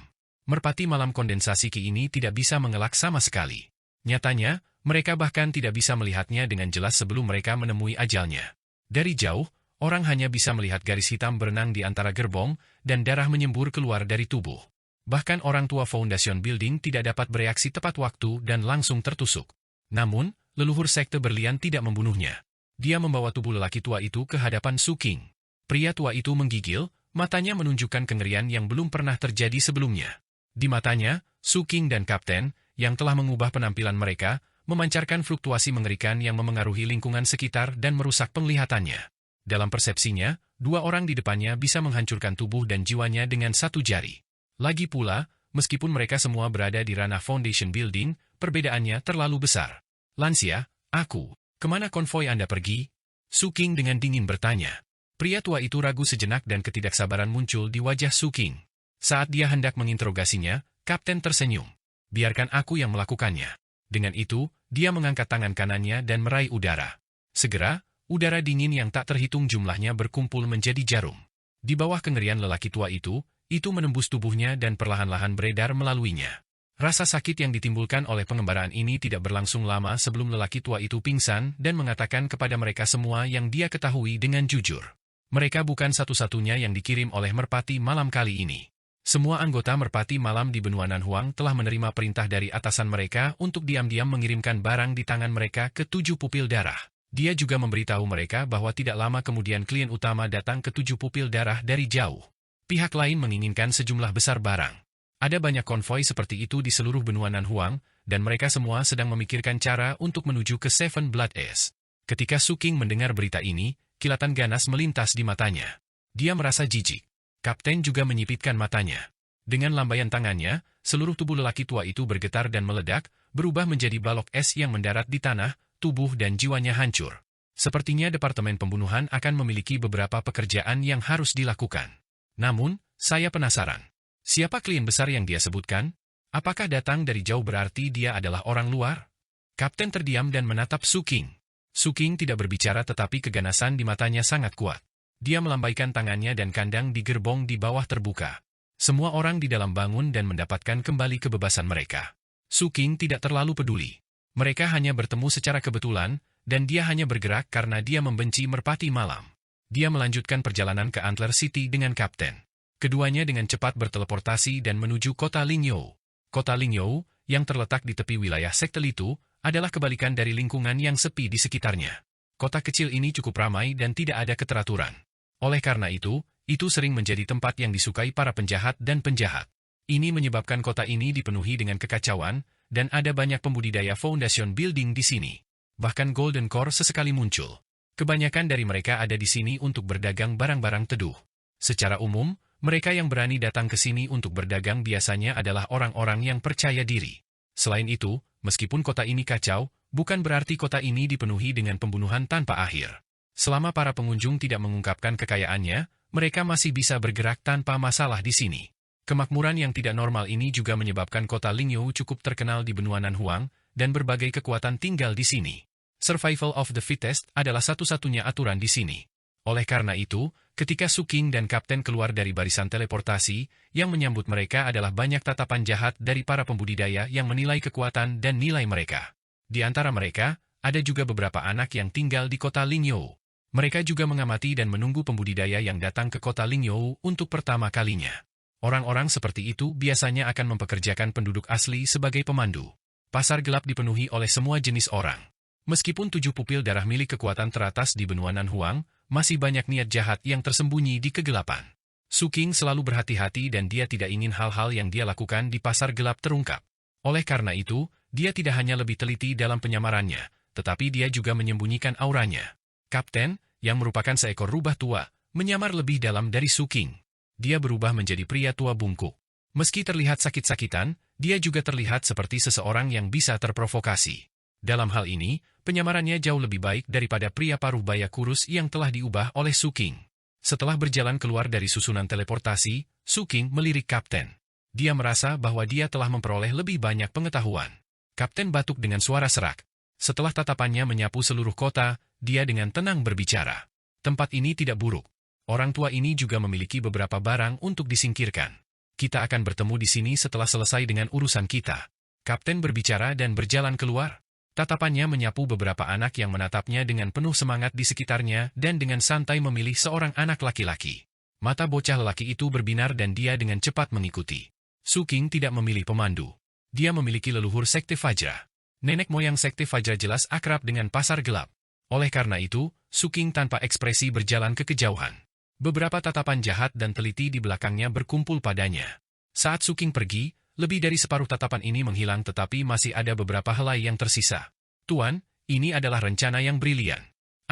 Merpati malam kondensasi Ki ini tidak bisa mengelak sama sekali. Nyatanya, mereka bahkan tidak bisa melihatnya dengan jelas sebelum mereka menemui ajalnya. Dari jauh, orang hanya bisa melihat garis hitam berenang di antara gerbong, dan darah menyembur keluar dari tubuh. Bahkan orang tua Foundation Building tidak dapat bereaksi tepat waktu dan langsung tertusuk. Namun, leluhur sekte berlian tidak membunuhnya. Dia membawa tubuh lelaki tua itu ke hadapan Su King. Pria tua itu menggigil, matanya menunjukkan kengerian yang belum pernah terjadi sebelumnya. Di matanya, Su King dan Kapten, yang telah mengubah penampilan mereka, memancarkan fluktuasi mengerikan yang memengaruhi lingkungan sekitar dan merusak penglihatannya. Dalam persepsinya, dua orang di depannya bisa menghancurkan tubuh dan jiwanya dengan satu jari. Lagi pula, meskipun mereka semua berada di ranah Foundation Building, perbedaannya terlalu besar. Lansia, kemana konvoi Anda pergi? Su King dengan dingin bertanya. Pria tua itu ragu sejenak dan ketidaksabaran muncul di wajah Su King. Saat dia hendak menginterogasinya, Kapten tersenyum. Biarkan aku yang melakukannya. Dengan itu, dia mengangkat tangan kanannya dan meraih udara. Segera, udara dingin yang tak terhitung jumlahnya berkumpul menjadi jarum. Di bawah kengerian lelaki tua itu menembus tubuhnya dan perlahan-lahan beredar melaluinya. Rasa sakit yang ditimbulkan oleh pengembaraan ini tidak berlangsung lama sebelum lelaki tua itu pingsan dan mengatakan kepada mereka semua yang dia ketahui dengan jujur. Mereka bukan satu-satunya yang dikirim oleh Merpati Malam kali ini. Semua anggota Merpati Malam di benua Nanhuang telah menerima perintah dari atasan mereka untuk diam-diam mengirimkan barang di tangan mereka ke 7 pupil darah. Dia juga memberitahu mereka bahwa tidak lama kemudian klien utama datang ke 7 pupil darah dari jauh. Pihak lain menginginkan sejumlah besar barang. Ada banyak konvoi seperti itu di seluruh benua Nanhuang, dan mereka semua sedang memikirkan cara untuk menuju ke Seven Blood Ace. Ketika Su King mendengar berita ini, kilatan ganas melintas di matanya. Dia merasa jijik. Kapten juga menyipitkan matanya. Dengan lambaian tangannya, seluruh tubuh lelaki tua itu bergetar dan meledak, berubah menjadi balok es yang mendarat di tanah, tubuh dan jiwanya hancur. Sepertinya Departemen Pembunuhan akan memiliki beberapa pekerjaan yang harus dilakukan. Namun, saya penasaran. Siapa klien besar yang dia sebutkan? Apakah datang dari jauh berarti dia adalah orang luar? Kapten terdiam dan menatap Su King. Su King tidak berbicara tetapi keganasan di matanya sangat kuat. Dia melambaikan tangannya dan kandang di gerbong di bawah terbuka. Semua orang di dalam bangun dan mendapatkan kembali kebebasan mereka. Su King tidak terlalu peduli. Mereka hanya bertemu secara kebetulan, dan dia hanya bergerak karena dia membenci Merpati Malam. Dia melanjutkan perjalanan ke Antler City dengan Kapten. Keduanya dengan cepat berteleportasi dan menuju kota Lingyou. Kota Lingyou, yang terletak di tepi wilayah sekte itu, adalah kebalikan dari lingkungan yang sepi di sekitarnya. Kota kecil ini cukup ramai dan tidak ada keteraturan. Oleh karena itu sering menjadi tempat yang disukai para penjahat dan penjahat. Ini menyebabkan kota ini dipenuhi dengan kekacauan, dan ada banyak pembudidaya Foundation Building di sini. Bahkan Golden Core sesekali muncul. Kebanyakan dari mereka ada di sini untuk berdagang barang-barang teduh. Secara umum, mereka yang berani datang ke sini untuk berdagang biasanya adalah orang-orang yang percaya diri. Selain itu, meskipun kota ini kacau, bukan berarti kota ini dipenuhi dengan pembunuhan tanpa akhir. Selama para pengunjung tidak mengungkapkan kekayaannya, mereka masih bisa bergerak tanpa masalah di sini. Kemakmuran yang tidak normal ini juga menyebabkan kota Lingyou cukup terkenal di benua Nanhuang, dan berbagai kekuatan tinggal di sini. Survival of the fittest adalah satu-satunya aturan di sini. Oleh karena itu, ketika Su King dan Kapten keluar dari barisan teleportasi, yang menyambut mereka adalah banyak tatapan jahat dari para pembudidaya yang menilai kekuatan dan nilai mereka. Di antara mereka, ada juga beberapa anak yang tinggal di kota Lingyou. Mereka juga mengamati dan menunggu pembudidaya yang datang ke kota Lingyou untuk pertama kalinya. Orang-orang seperti itu biasanya akan mempekerjakan penduduk asli sebagai pemandu. Pasar gelap dipenuhi oleh semua jenis orang. Meskipun 7 pupil darah milik kekuatan teratas di benua Nanhuang, masih banyak niat jahat yang tersembunyi di kegelapan. Su King selalu berhati-hati dan dia tidak ingin hal-hal yang dia lakukan di pasar gelap terungkap. Oleh karena itu, dia tidak hanya lebih teliti dalam penyamarannya, tetapi dia juga menyembunyikan auranya. Kapten, yang merupakan seekor rubah tua, menyamar lebih dalam dari Su King. Dia berubah menjadi pria tua bungkuk. Meski terlihat sakit-sakitan, dia juga terlihat seperti seseorang yang bisa terprovokasi. Dalam hal ini, penyamarannya jauh lebih baik daripada pria paruh baya kurus yang telah diubah oleh Su King. Setelah berjalan keluar dari susunan teleportasi, Su King melirik Kapten. Dia merasa bahwa dia telah memperoleh lebih banyak pengetahuan. Kapten batuk dengan suara serak. Setelah tatapannya menyapu seluruh kota, dia dengan tenang berbicara. Tempat ini tidak buruk. Orang tua ini juga memiliki beberapa barang untuk disingkirkan. Kita akan bertemu di sini setelah selesai dengan urusan kita. Kapten berbicara dan berjalan keluar. Tatapannya menyapu beberapa anak yang menatapnya dengan penuh semangat di sekitarnya dan dengan santai memilih seorang anak laki-laki. Mata bocah lelaki itu berbinar dan dia dengan cepat mengikuti. Su King tidak memilih pemandu. Dia memiliki leluhur Sekte Fajra. Nenek moyang Sekte Fajra jelas akrab dengan pasar gelap. Oleh karena itu, Su King tanpa ekspresi berjalan ke kejauhan. Beberapa tatapan jahat dan teliti di belakangnya berkumpul padanya. Saat Su King pergi, lebih dari separuh tatapan ini menghilang tetapi masih ada beberapa helai yang tersisa. Tuan, ini adalah rencana yang brilian.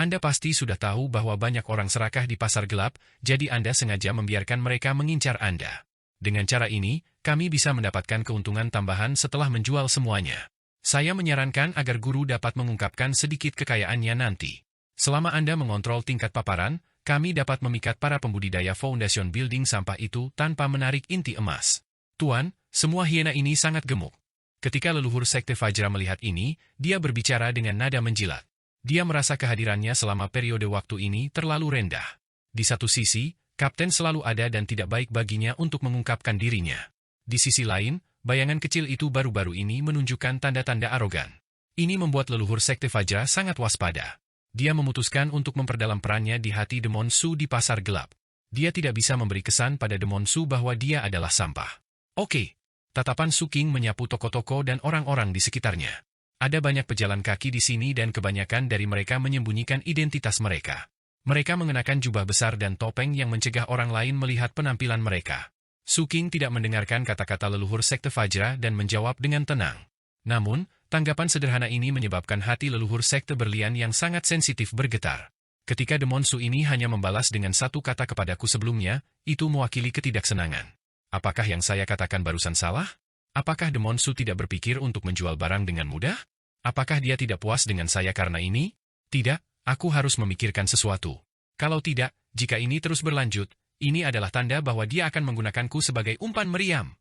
Anda pasti sudah tahu bahwa banyak orang serakah di pasar gelap, jadi Anda sengaja membiarkan mereka mengincar Anda. Dengan cara ini, kami bisa mendapatkan keuntungan tambahan setelah menjual semuanya. Saya menyarankan agar guru dapat mengungkapkan sedikit kekayaannya nanti. Selama Anda mengontrol tingkat paparan, kami dapat memikat para pembudidaya foundation building sampah itu tanpa menarik inti emas. Tuan, semua hiena ini sangat gemuk. Ketika leluhur Sekte Fajra melihat ini, dia berbicara dengan nada menjilat. Dia merasa kehadirannya selama periode waktu ini terlalu rendah. Di satu sisi, Kapten selalu ada dan tidak baik baginya untuk mengungkapkan dirinya. Di sisi lain, bayangan kecil itu baru-baru ini menunjukkan tanda-tanda arogan. Ini membuat leluhur Sekte Fajra sangat waspada. Dia memutuskan untuk memperdalam perannya di hati Demon Su di pasar gelap. Dia tidak bisa memberi kesan pada Demon Su bahwa dia adalah sampah. Oke. Tatapan Su King menyapu toko-toko dan orang-orang di sekitarnya. Ada banyak pejalan kaki di sini dan kebanyakan dari mereka menyembunyikan identitas mereka. Mereka mengenakan jubah besar dan topeng yang mencegah orang lain melihat penampilan mereka. Su King tidak mendengarkan kata-kata leluhur Sekte Fajra dan menjawab dengan tenang. Namun, tanggapan sederhana ini menyebabkan hati leluhur Sekte Berlian yang sangat sensitif bergetar. Ketika Demon Su ini hanya membalas dengan satu kata kepadaku sebelumnya, itu mewakili ketidaksenangan. Apakah yang saya katakan barusan salah? Apakah Demon Su tidak berpikir untuk menjual barang dengan mudah? Apakah dia tidak puas dengan saya karena ini? Tidak, aku harus memikirkan sesuatu. Kalau tidak, jika ini terus berlanjut, ini adalah tanda bahwa dia akan menggunakanku sebagai umpan meriam.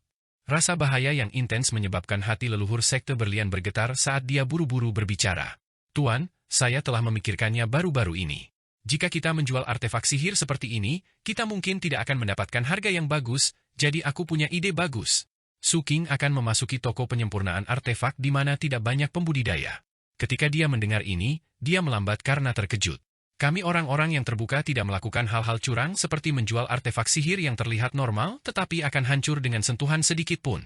Rasa bahaya yang intens menyebabkan hati leluhur Sekte Berlian bergetar saat dia buru-buru berbicara. Tuan, saya telah memikirkannya baru-baru ini. Jika kita menjual artefak sihir seperti ini, kita mungkin tidak akan mendapatkan harga yang bagus, jadi aku punya ide bagus. Su King akan memasuki toko penyempurnaan artefak di mana tidak banyak pembudidaya. Ketika dia mendengar ini, dia melambat karena terkejut. Kami orang-orang yang terbuka tidak melakukan hal-hal curang seperti menjual artefak sihir yang terlihat normal tetapi akan hancur dengan sentuhan sedikit pun.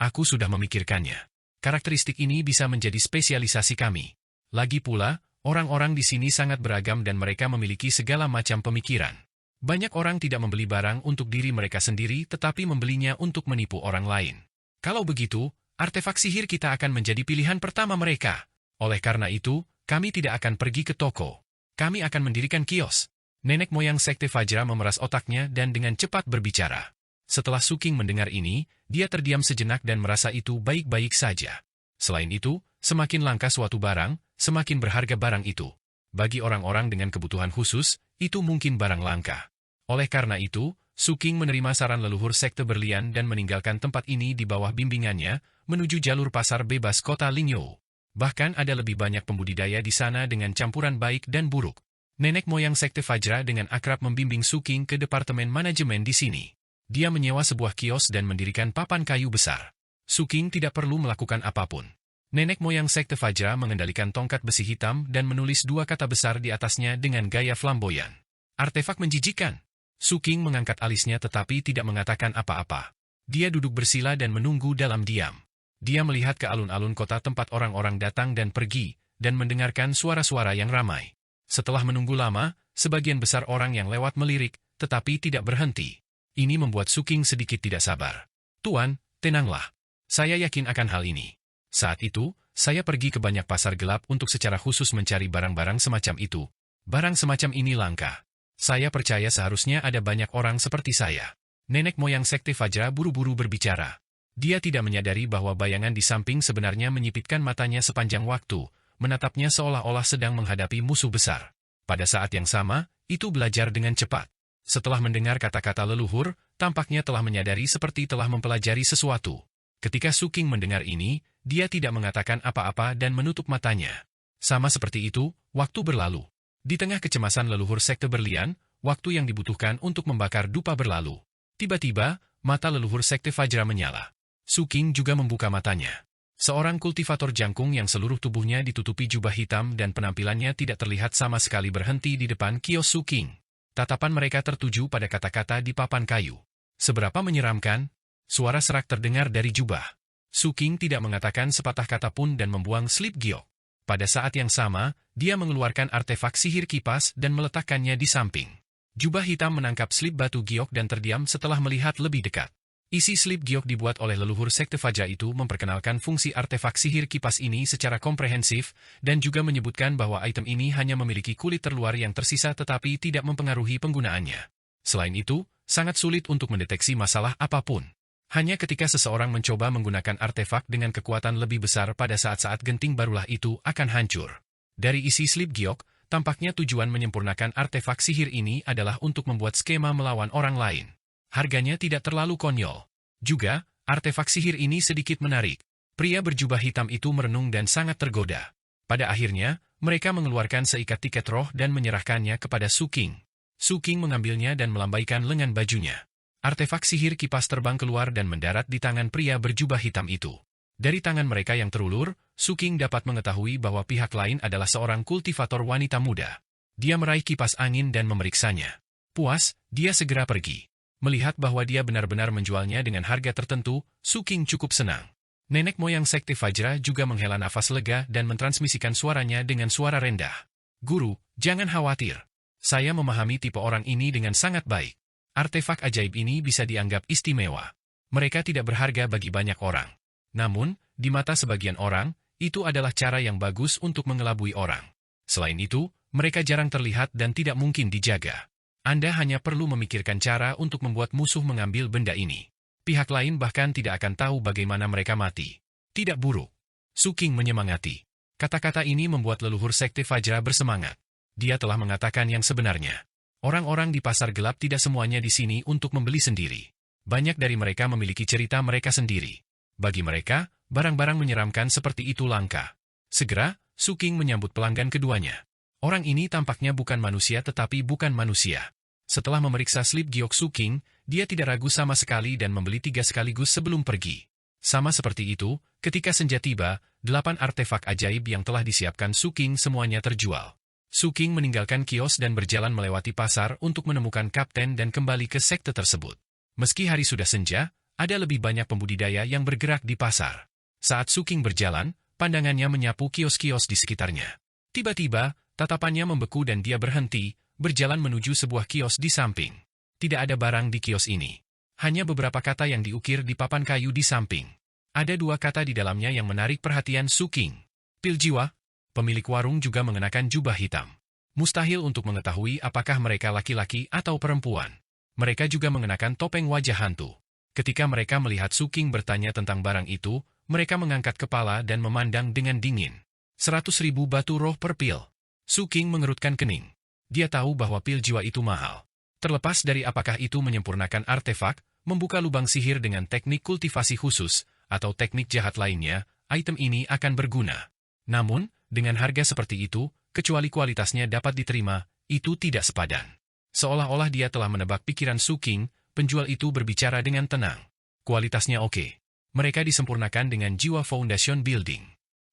Aku sudah memikirkannya. Karakteristik ini bisa menjadi spesialisasi kami. Lagi pula, orang-orang di sini sangat beragam dan mereka memiliki segala macam pemikiran. Banyak orang tidak membeli barang untuk diri mereka sendiri tetapi membelinya untuk menipu orang lain. Kalau begitu, artefak sihir kita akan menjadi pilihan pertama mereka. Oleh karena itu, kami tidak akan pergi ke toko. Kami akan mendirikan kios. Nenek moyang Sekte Fajra memeras otaknya dan dengan cepat berbicara. Setelah Su King mendengar ini, dia terdiam sejenak dan merasa itu baik-baik saja. Selain itu, semakin langka suatu barang, semakin berharga barang itu. Bagi orang-orang dengan kebutuhan khusus, itu mungkin barang langka. Oleh karena itu, Su King menerima saran leluhur Sekte Berlian dan meninggalkan tempat ini di bawah bimbingannya, menuju jalur pasar bebas kota Lingyou. Bahkan ada lebih banyak pembudidaya di sana dengan campuran baik dan buruk. Nenek moyang Sekte Fajra dengan akrab membimbing Su King ke departemen manajemen di sini. Dia menyewa sebuah kios dan mendirikan papan kayu besar. Su King tidak perlu melakukan apapun. Nenek moyang Sekte Fajra mengendalikan tongkat besi hitam dan menulis dua kata besar di atasnya dengan gaya flamboyan. Artefak menjijikan. Su King mengangkat alisnya tetapi tidak mengatakan apa-apa. Dia duduk bersila dan menunggu dalam diam. Dia melihat ke alun-alun kota tempat orang-orang datang dan pergi, dan mendengarkan suara-suara yang ramai. Setelah menunggu lama, sebagian besar orang yang lewat melirik, tetapi tidak berhenti. Ini membuat Su King sedikit tidak sabar. Tuan, tenanglah. Saya yakin akan hal ini. Saat itu, saya pergi ke banyak pasar gelap untuk secara khusus mencari barang-barang semacam itu. Barang semacam ini langka. Saya percaya seharusnya ada banyak orang seperti saya. Nenek moyang Sekte Fajra buru-buru berbicara. Dia tidak menyadari bahwa bayangan di samping sebenarnya menyipitkan matanya sepanjang waktu, menatapnya seolah-olah sedang menghadapi musuh besar. Pada saat yang sama, itu belajar dengan cepat. Setelah mendengar kata-kata leluhur, tampaknya telah menyadari seperti telah mempelajari sesuatu. Ketika Su King mendengar ini, dia tidak mengatakan apa-apa dan menutup matanya. Sama seperti itu, waktu berlalu. Di tengah kecemasan leluhur Sekte Berlian, waktu yang dibutuhkan untuk membakar dupa berlalu. Tiba-tiba, mata leluhur Sekte Fajra menyala. Su King juga membuka matanya. Seorang kultivator jangkung yang seluruh tubuhnya ditutupi jubah hitam dan penampilannya tidak terlihat sama sekali berhenti di depan kios Su King. Tatapan mereka tertuju pada kata-kata di papan kayu. Seberapa menyeramkan? Suara serak terdengar dari jubah. Su King tidak mengatakan sepatah kata pun dan membuang slip giok. Pada saat yang sama, dia mengeluarkan artefak sihir kipas dan meletakkannya di samping. Jubah hitam menangkap slip batu giok dan terdiam setelah melihat lebih dekat. Isi slip giok dibuat oleh leluhur sekte Fajra itu memperkenalkan fungsi artefak sihir kipas ini secara komprehensif, dan juga menyebutkan bahwa item ini hanya memiliki kulit terluar yang tersisa tetapi tidak mempengaruhi penggunaannya. Selain itu, sangat sulit untuk mendeteksi masalah apapun. Hanya ketika seseorang mencoba menggunakan artefak dengan kekuatan lebih besar pada saat-saat genting barulah itu akan hancur. Dari isi slip giok, tampaknya tujuan menyempurnakan artefak sihir ini adalah untuk membuat skema melawan orang lain. Harganya tidak terlalu konyol. Juga, artefak sihir ini sedikit menarik. Pria berjubah hitam itu merenung dan sangat tergoda. Pada akhirnya, mereka mengeluarkan seikat tiket roh dan menyerahkannya kepada Su King. Su King mengambilnya dan melambaikan lengan bajunya. Artefak sihir kipas terbang keluar dan mendarat di tangan pria berjubah hitam itu. Dari tangan mereka yang terulur, Su King dapat mengetahui bahwa pihak lain adalah seorang kultivator wanita muda. Dia meraih kipas angin dan memeriksanya. Puas, dia segera pergi. Melihat bahwa dia benar-benar menjualnya dengan harga tertentu, Su King cukup senang. Nenek moyang sekte Fajra juga menghela nafas lega dan mentransmisikan suaranya dengan suara rendah. Guru, jangan khawatir. Saya memahami tipe orang ini dengan sangat baik. Artefak ajaib ini bisa dianggap istimewa. Mereka tidak berharga bagi banyak orang. Namun, di mata sebagian orang, itu adalah cara yang bagus untuk mengelabui orang. Selain itu, mereka jarang terlihat dan tidak mungkin dijaga. Anda hanya perlu memikirkan cara untuk membuat musuh mengambil benda ini. Pihak lain bahkan tidak akan tahu bagaimana mereka mati. Tidak buruk. Su King menyemangati. Kata-kata ini membuat leluhur sekte Fajra bersemangat. Dia telah mengatakan yang sebenarnya. Orang-orang di pasar gelap tidak semuanya di sini untuk membeli sendiri. Banyak dari mereka memiliki cerita mereka sendiri. Bagi mereka, barang-barang menyeramkan seperti itu langka. Segera, Su King menyambut pelanggan keduanya. Orang ini tampaknya bukan manusia tetapi bukan manusia. Setelah memeriksa slip giok Su King, dia tidak ragu sama sekali dan membeli 3 sekaligus sebelum pergi. Sama seperti itu, ketika senja tiba, 8 artefak ajaib yang telah disiapkan Su King semuanya terjual. Su King meninggalkan kios dan berjalan melewati pasar untuk menemukan kapten dan kembali ke sekte tersebut. Meski hari sudah senja, ada lebih banyak pembudidaya yang bergerak di pasar. Saat Su King berjalan, pandangannya menyapu kios-kios di sekitarnya. Tiba-tiba, tatapannya membeku dan dia berhenti, berjalan menuju sebuah kios di samping. Tidak ada barang di kios ini. Hanya beberapa kata yang diukir di papan kayu di samping. Ada 2 kata di dalamnya yang menarik perhatian Su King. Pil jiwa. Pemilik warung juga mengenakan jubah hitam. Mustahil untuk mengetahui apakah mereka laki-laki atau perempuan. Mereka juga mengenakan topeng wajah hantu. Ketika mereka melihat Su King bertanya tentang barang itu, mereka mengangkat kepala dan memandang dengan dingin. 100.000 batu roh per pil. Su King mengerutkan kening. Dia tahu bahwa pil jiwa itu mahal. Terlepas dari apakah itu menyempurnakan artefak, membuka lubang sihir dengan teknik kultivasi khusus, atau teknik jahat lainnya, item ini akan berguna. Namun, dengan harga seperti itu, kecuali kualitasnya dapat diterima, itu tidak sepadan. Seolah-olah dia telah menebak pikiran Su King, penjual itu berbicara dengan tenang. Kualitasnya oke. Mereka disempurnakan dengan jiwa foundation building.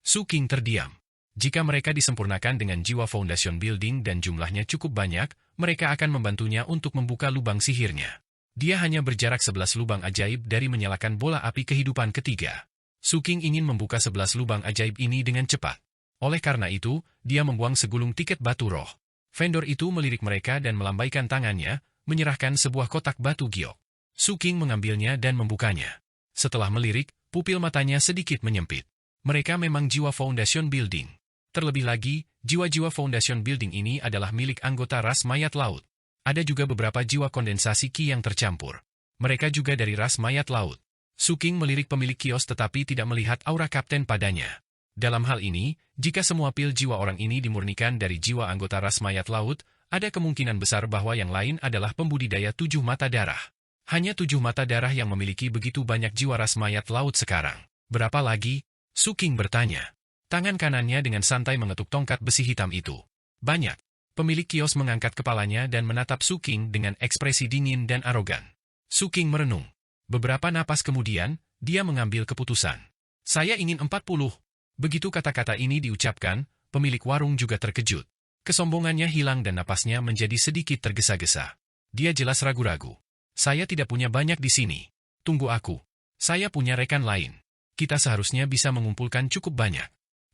Su King terdiam. Jika mereka disempurnakan dengan jiwa foundation building dan jumlahnya cukup banyak, mereka akan membantunya untuk membuka lubang sihirnya. Dia hanya berjarak 11 lubang ajaib dari menyalakan bola api kehidupan ketiga. Su King ingin membuka 11 lubang ajaib ini dengan cepat. Oleh karena itu, dia membuang segulung tiket batu roh. Vendor itu melirik mereka dan melambaikan tangannya, menyerahkan sebuah kotak batu giok. Su King mengambilnya dan membukanya. Setelah melirik, pupil matanya sedikit menyempit. Mereka memang jiwa foundation building. Terlebih lagi, jiwa-jiwa foundation building ini adalah milik anggota ras mayat laut. Ada juga beberapa jiwa kondensasi ki yang tercampur. Mereka juga dari ras mayat laut. Su King melirik pemilik kios tetapi tidak melihat aura kapten padanya. Dalam hal ini, jika semua pil jiwa orang ini dimurnikan dari jiwa anggota ras mayat laut, ada kemungkinan besar bahwa yang lain adalah pembudidaya 7 mata darah. Hanya 7 mata darah yang memiliki begitu banyak jiwa ras mayat laut sekarang. Berapa lagi? Su King bertanya. Tangan kanannya dengan santai mengetuk tongkat besi hitam itu. Banyak. Pemilik kios mengangkat kepalanya dan menatap Su King dengan ekspresi dingin dan arogan. Su King merenung. Beberapa napas kemudian, dia mengambil keputusan. Saya ingin 40. Begitu kata-kata ini diucapkan, pemilik warung juga terkejut. Kesombongannya hilang dan napasnya menjadi sedikit tergesa-gesa. Dia jelas ragu-ragu. Saya tidak punya banyak di sini. Tunggu aku. Saya punya rekan lain. Kita seharusnya bisa mengumpulkan cukup banyak.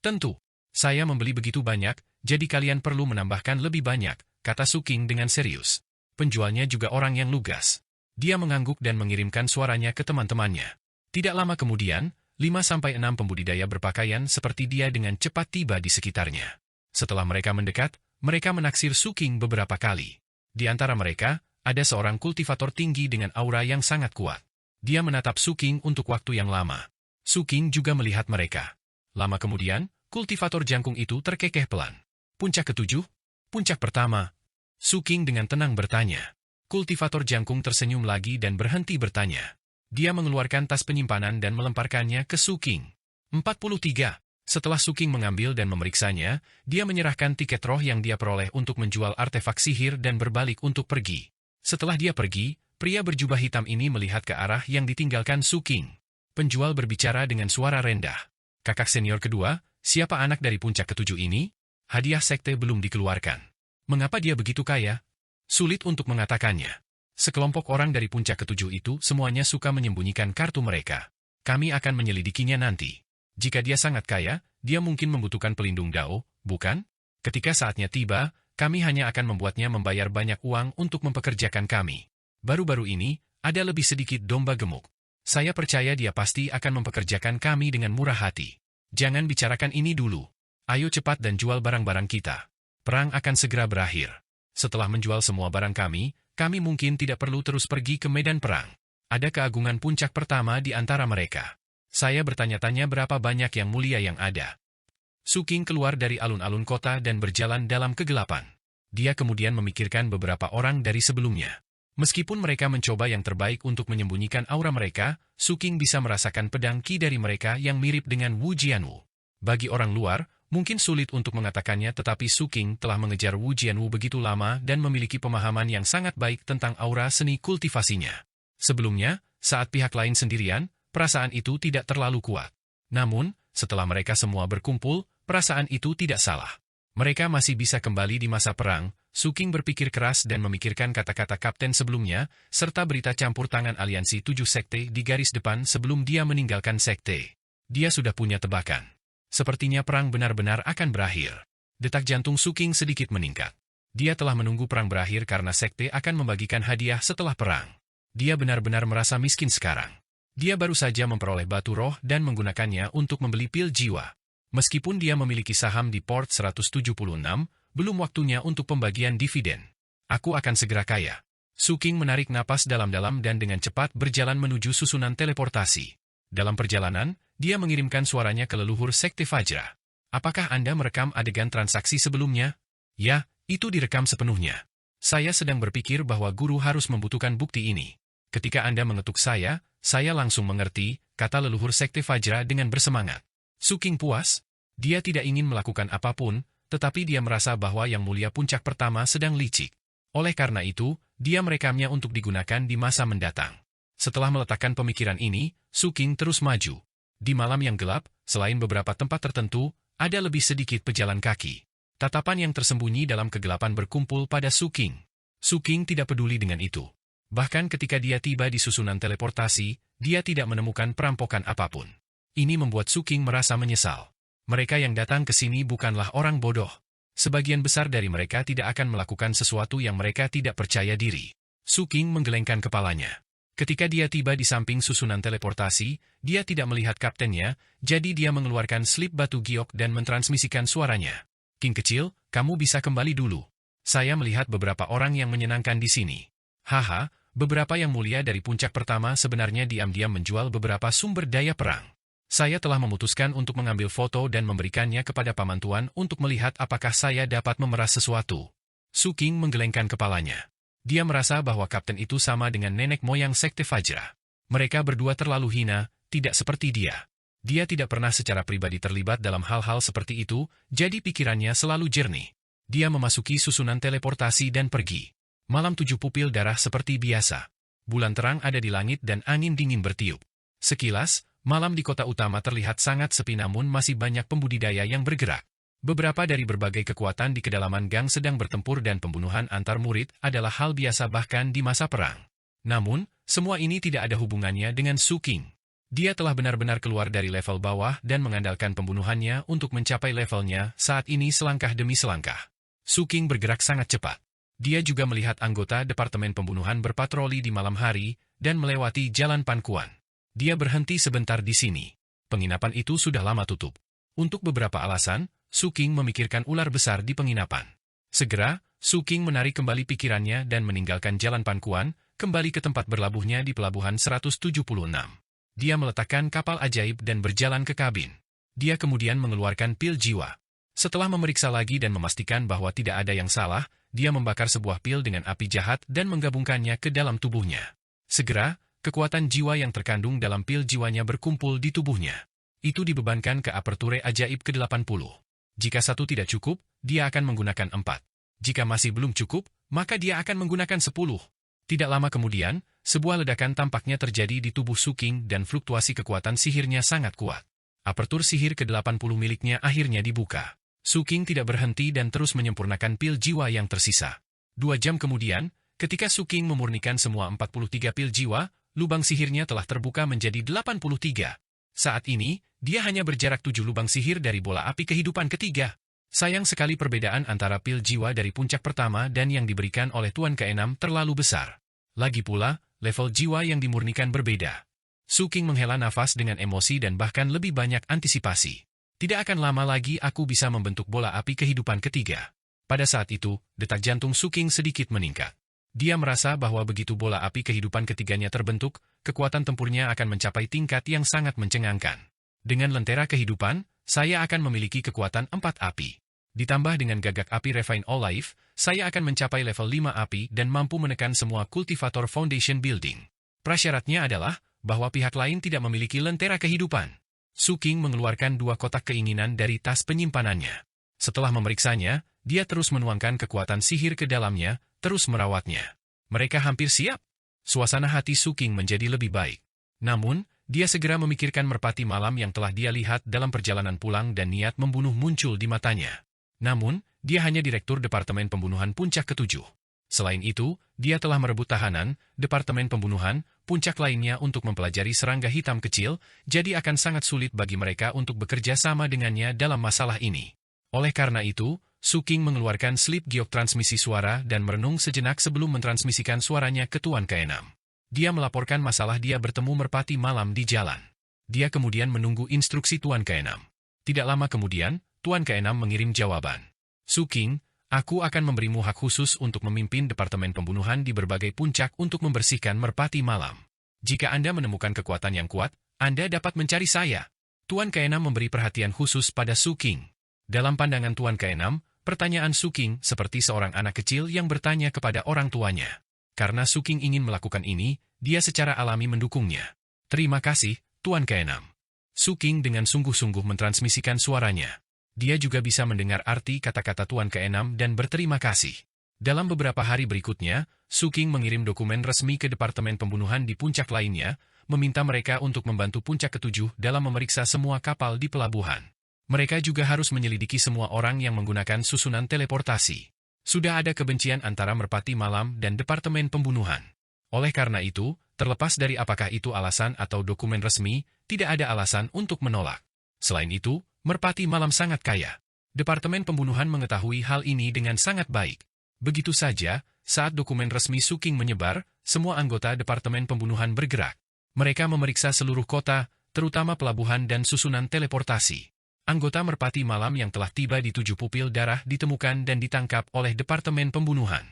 Tentu, saya membeli begitu banyak, jadi kalian perlu menambahkan lebih banyak, kata Su King dengan serius. Penjualnya juga orang yang lugas. Dia mengangguk dan mengirimkan suaranya ke teman-temannya. Tidak lama kemudian, 5-6 pembudidaya berpakaian seperti dia dengan cepat tiba di sekitarnya. Setelah mereka mendekat, mereka menaksir Suking beberapa kali. Di antara mereka, ada seorang kultivator tinggi dengan aura yang sangat kuat. Dia menatap Suking untuk waktu yang lama. Suking juga melihat mereka. Lama kemudian, kultivator jangkung itu terkekeh pelan. Puncak ketujuh? Puncak pertama. Suking dengan tenang bertanya. Kultivator jangkung tersenyum lagi dan berhenti bertanya. Dia mengeluarkan tas penyimpanan dan melemparkannya ke Suking. 43. Setelah Suking mengambil dan memeriksanya, dia menyerahkan tiket roh yang dia peroleh untuk menjual artefak sihir dan berbalik untuk pergi. Setelah dia pergi, pria berjubah hitam ini melihat ke arah yang ditinggalkan Suking. Penjual berbicara dengan suara rendah. Kakak senior kedua, siapa anak dari puncak ketujuh ini? Hadiah sekte belum dikeluarkan. Mengapa dia begitu kaya? Sulit untuk mengatakannya. Sekelompok orang dari puncak ketujuh itu semuanya suka menyembunyikan kartu mereka. Kami akan menyelidikinya nanti. Jika dia sangat kaya, dia mungkin membutuhkan pelindung Dao, bukan? Ketika saatnya tiba, kami hanya akan membuatnya membayar banyak uang untuk mempekerjakan kami. Baru-baru ini, ada lebih sedikit domba gemuk. Saya percaya dia pasti akan mempekerjakan kami dengan murah hati. Jangan bicarakan ini dulu. Ayo cepat dan jual barang-barang kita. Perang akan segera berakhir. Setelah menjual semua barang kami mungkin tidak perlu terus pergi ke medan perang. Ada keagungan puncak pertama di antara mereka. Saya bertanya-tanya berapa banyak yang mulia yang ada. Suking keluar dari alun-alun kota dan berjalan dalam kegelapan. Dia kemudian memikirkan beberapa orang dari sebelumnya. Meskipun mereka mencoba yang terbaik untuk menyembunyikan aura mereka, Suking bisa merasakan pedang ki dari mereka yang mirip dengan Wu Jianwu. Bagi orang luar, mungkin sulit untuk mengatakannya, tetapi Suking telah mengejar Wu Jianwu begitu lama dan memiliki pemahaman yang sangat baik tentang aura seni kultivasinya. Sebelumnya, saat pihak lain sendirian, perasaan itu tidak terlalu kuat. Namun, setelah mereka semua berkumpul, perasaan itu tidak salah. Mereka masih bisa kembali di masa perang. Suking berpikir keras dan memikirkan kata-kata kapten sebelumnya, serta berita campur tangan aliansi 7 sekte di garis depan sebelum dia meninggalkan sekte. Dia sudah punya tebakan. Sepertinya perang benar-benar akan berakhir. Detak jantung Suking sedikit meningkat. Dia telah menunggu perang berakhir karena sekte akan membagikan hadiah setelah perang. Dia benar-benar merasa miskin sekarang. Dia baru saja memperoleh batu roh dan menggunakannya untuk membeli pil jiwa. Meskipun dia memiliki saham di Port 176, belum waktunya untuk pembagian dividen. Aku akan segera kaya. Suking menarik napas dalam-dalam dan dengan cepat berjalan menuju susunan teleportasi. Dalam perjalanan, dia mengirimkan suaranya ke leluhur Sekte Fajra. Apakah Anda merekam adegan transaksi sebelumnya? Ya, itu direkam sepenuhnya. Saya sedang berpikir bahwa guru harus membutuhkan bukti ini. Ketika Anda mengetuk saya langsung mengerti, kata leluhur Sekte Fajra dengan bersemangat. Suking puas. Dia tidak ingin melakukan apapun, tetapi dia merasa bahwa yang mulia puncak pertama sedang licik. Oleh karena itu, dia merekamnya untuk digunakan di masa mendatang. Setelah meletakkan pemikiran ini, Suking terus maju. Di malam yang gelap, selain beberapa tempat tertentu, ada lebih sedikit pejalan kaki. Tatapan yang tersembunyi dalam kegelapan berkumpul pada Suking. Suking tidak peduli dengan itu. Bahkan ketika dia tiba di susunan teleportasi, dia tidak menemukan perampokan apapun. Ini membuat Suking merasa menyesal. Mereka yang datang ke sini bukanlah orang bodoh. Sebagian besar dari mereka tidak akan melakukan sesuatu yang mereka tidak percaya diri. Suking menggelengkan kepalanya. Ketika dia tiba di samping susunan teleportasi, dia tidak melihat kaptennya, jadi dia mengeluarkan slip batu giok dan mentransmisikan suaranya. King kecil, kamu bisa kembali dulu. Saya melihat beberapa orang yang menyenangkan di sini. Haha, beberapa yang mulia dari puncak pertama sebenarnya diam-diam menjual beberapa sumber daya perang. Saya telah memutuskan untuk mengambil foto dan memberikannya kepada Paman Tuan untuk melihat apakah saya dapat memeras sesuatu. Suking menggelengkan kepalanya. Dia merasa bahwa kapten itu sama dengan nenek moyang Sekte Fajra. Mereka berdua terlalu hina, tidak seperti dia. Dia tidak pernah secara pribadi terlibat dalam hal-hal seperti itu, jadi pikirannya selalu jernih. Dia memasuki susunan teleportasi dan pergi. Malam 7 pupil darah seperti biasa. Bulan terang ada di langit dan angin dingin bertiup. Sekilas, malam di kota utama terlihat sangat sepi namun masih banyak pembudidaya yang bergerak. Beberapa dari berbagai kekuatan di kedalaman gang sedang bertempur dan pembunuhan antar murid adalah hal biasa bahkan di masa perang. Namun, semua ini tidak ada hubungannya dengan Suking. Dia telah benar-benar keluar dari level bawah dan mengandalkan pembunuhannya untuk mencapai levelnya saat ini selangkah demi selangkah. Suking bergerak sangat cepat. Dia juga melihat anggota Departemen Pembunuhan berpatroli di malam hari dan melewati Jalan Pankuan. Dia berhenti sebentar di sini. Penginapan itu sudah lama tutup. Untuk beberapa alasan, Su King memikirkan ular besar di penginapan. Segera, Su King menarik kembali pikirannya dan meninggalkan Jalan Pankuan, kembali ke tempat berlabuhnya di Pelabuhan 176. Dia meletakkan kapal ajaib dan berjalan ke kabin. Dia kemudian mengeluarkan pil jiwa. Setelah memeriksa lagi dan memastikan bahwa tidak ada yang salah, dia membakar sebuah pil dengan api jahat dan menggabungkannya ke dalam tubuhnya. Segera, kekuatan jiwa yang terkandung dalam pil jiwanya berkumpul di tubuhnya. Itu dibebankan ke aperture ajaib ke-80. Jika satu tidak cukup, dia akan menggunakan 4. Jika masih belum cukup, maka dia akan menggunakan 10. Tidak lama kemudian, sebuah ledakan tampaknya terjadi di tubuh Su King dan fluktuasi kekuatan sihirnya sangat kuat. Apertur sihir ke-80 miliknya akhirnya dibuka. Su King tidak berhenti dan terus menyempurnakan pil jiwa yang tersisa. 2 jam kemudian, ketika Su King memurnikan semua 43 pil jiwa, lubang sihirnya telah terbuka menjadi 83. Saat ini, dia hanya berjarak 7 lubang sihir dari bola api kehidupan ketiga. Sayang sekali perbedaan antara pil jiwa dari puncak pertama dan yang diberikan oleh Tuan ke-6 terlalu besar. Lagi pula, level jiwa yang dimurnikan berbeda. Su King menghela nafas dengan emosi dan bahkan lebih banyak antisipasi. Tidak akan lama lagi aku bisa membentuk bola api kehidupan ketiga. Pada saat itu, detak jantung Su King sedikit meningkat. Dia merasa bahwa begitu bola api kehidupan ketiganya terbentuk, kekuatan tempurnya akan mencapai tingkat yang sangat mencengangkan. Dengan lentera kehidupan, saya akan memiliki kekuatan 4 api. Ditambah dengan gagak api Refine All Life, saya akan mencapai level 5 api dan mampu menekan semua kultivator foundation building. Prasyaratnya adalah bahwa pihak lain tidak memiliki lentera kehidupan. Su King mengeluarkan 2 kotak keinginan dari tas penyimpanannya. Setelah memeriksanya, dia terus menuangkan kekuatan sihir ke dalamnya, terus merawatnya. Mereka hampir siap. Suasana hati Su King menjadi lebih baik. Namun, dia segera memikirkan merpati malam yang telah dia lihat dalam perjalanan pulang dan niat membunuh muncul di matanya. Namun, dia hanya Direktur Departemen Pembunuhan Puncak ke-7. Selain itu, dia telah merebut tahanan, Departemen Pembunuhan, puncak lainnya untuk mempelajari serangga hitam kecil, jadi akan sangat sulit bagi mereka untuk bekerja sama dengannya dalam masalah ini. Oleh karena itu, Su King mengeluarkan slip giok transmisi suara dan merenung sejenak sebelum mentransmisikan suaranya ke Tuan ke-6. Dia melaporkan masalah dia bertemu merpati malam di jalan. Dia kemudian menunggu instruksi Tuan ke-6. Tidak lama kemudian, Tuan ke-6 mengirim jawaban. Su King, aku akan memberimu hak khusus untuk memimpin Departemen Pembunuhan di berbagai puncak untuk membersihkan merpati malam. Jika Anda menemukan kekuatan yang kuat, Anda dapat mencari saya. Tuan ke-6 memberi perhatian khusus pada Su King. Dalam pandangan Tuan ke-6, pertanyaan Su King seperti seorang anak kecil yang bertanya kepada orang tuanya. Karena Su King ingin melakukan ini, dia secara alami mendukungnya. Terima kasih, Tuan ke-6. Su King dengan sungguh-sungguh mentransmisikan suaranya. Dia juga bisa mendengar arti kata-kata Tuan ke-6 dan berterima kasih. Dalam beberapa hari berikutnya, Su King mengirim dokumen resmi ke Departemen Pembunuhan di puncak lainnya, meminta mereka untuk membantu puncak ke-7 dalam memeriksa semua kapal di pelabuhan. Mereka juga harus menyelidiki semua orang yang menggunakan susunan teleportasi. Sudah ada kebencian antara merpati malam dan Departemen Pembunuhan. Oleh karena itu, terlepas dari apakah itu alasan atau dokumen resmi, tidak ada alasan untuk menolak. Selain itu, merpati malam sangat kaya. Departemen Pembunuhan mengetahui hal ini dengan sangat baik. Begitu saja, saat dokumen resmi Su King menyebar, semua anggota Departemen Pembunuhan bergerak. Mereka memeriksa seluruh kota, terutama pelabuhan dan susunan teleportasi. Anggota merpati malam yang telah tiba di 7 pupil darah ditemukan dan ditangkap oleh Departemen Pembunuhan.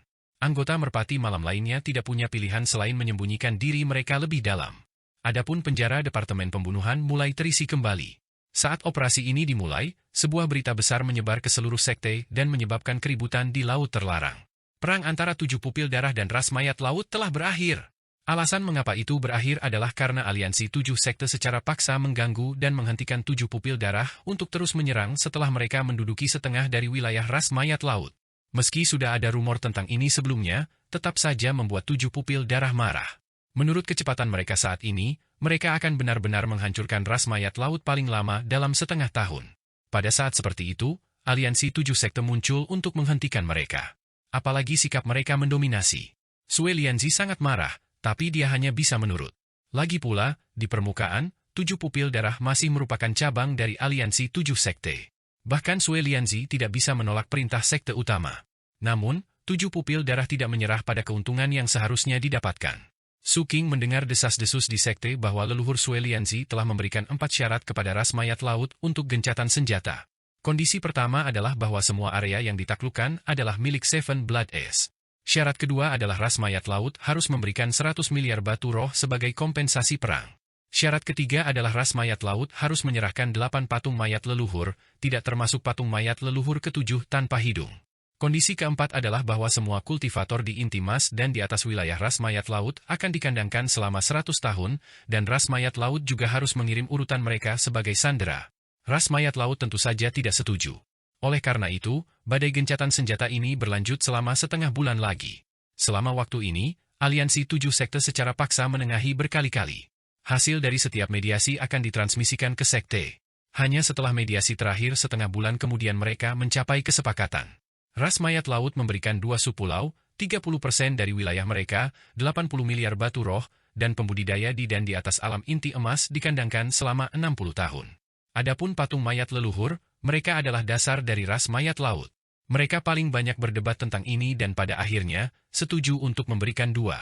Anggota merpati malam lainnya tidak punya pilihan selain menyembunyikan diri mereka lebih dalam. Adapun penjara Departemen Pembunuhan mulai terisi kembali. Saat operasi ini dimulai, sebuah berita besar menyebar ke seluruh sekte dan menyebabkan keributan di Laut Terlarang. Perang antara 7 pupil darah dan ras mayat laut telah berakhir. Alasan mengapa itu berakhir adalah karena aliansi 7 sekte secara paksa mengganggu dan menghentikan 7 pupil darah untuk terus menyerang setelah mereka menduduki setengah dari wilayah ras mayat laut. Meski sudah ada rumor tentang ini sebelumnya, tetap saja membuat 7 pupil darah marah. Menurut kecepatan mereka saat ini, mereka akan benar-benar menghancurkan ras mayat laut paling lama dalam setengah tahun. Pada saat seperti itu, aliansi 7 sekte muncul untuk menghentikan mereka. Apalagi sikap mereka mendominasi. Sue Lianzi sangat marah, tapi dia hanya bisa menurut. Lagi pula, di permukaan, 7 pupil darah masih merupakan cabang dari aliansi 7 sekte. Bahkan Sue Lianzi tidak bisa menolak perintah sekte utama. Namun, 7 pupil darah tidak menyerah pada keuntungan yang seharusnya didapatkan. Su King mendengar desas-desus di sekte bahwa leluhur Sue Lianzi telah memberikan 4 syarat kepada ras mayat laut untuk gencatan senjata. Kondisi pertama adalah bahwa semua area yang ditaklukkan adalah milik Seven Blood Ace. Syarat kedua adalah ras mayat laut harus memberikan 100 miliar batu roh sebagai kompensasi perang. Syarat ketiga adalah ras mayat laut harus menyerahkan 8 patung mayat leluhur, tidak termasuk patung mayat leluhur ke-7 tanpa hidung. Kondisi keempat adalah bahwa semua kultivator di inti Mas dan di atas wilayah ras mayat laut akan dikandangkan selama 100 tahun, dan ras mayat laut juga harus mengirim urutan mereka sebagai sandera. Ras mayat laut tentu saja tidak setuju. Oleh karena itu, badai gencatan senjata ini berlanjut selama setengah bulan lagi. Selama waktu ini, aliansi 7 sekte secara paksa menengahi berkali-kali. Hasil dari setiap mediasi akan ditransmisikan ke sekte. Hanya setelah mediasi terakhir setengah bulan kemudian mereka mencapai kesepakatan. Ras mayat laut memberikan 2 subpulau, 30% dari wilayah mereka, 80 miliar batu roh, dan pembudidaya di dan di atas alam inti emas dikandangkan selama 60 tahun. Adapun patung mayat leluhur, mereka adalah dasar dari ras mayat laut. Mereka paling banyak berdebat tentang ini dan pada akhirnya, setuju untuk memberikan 2.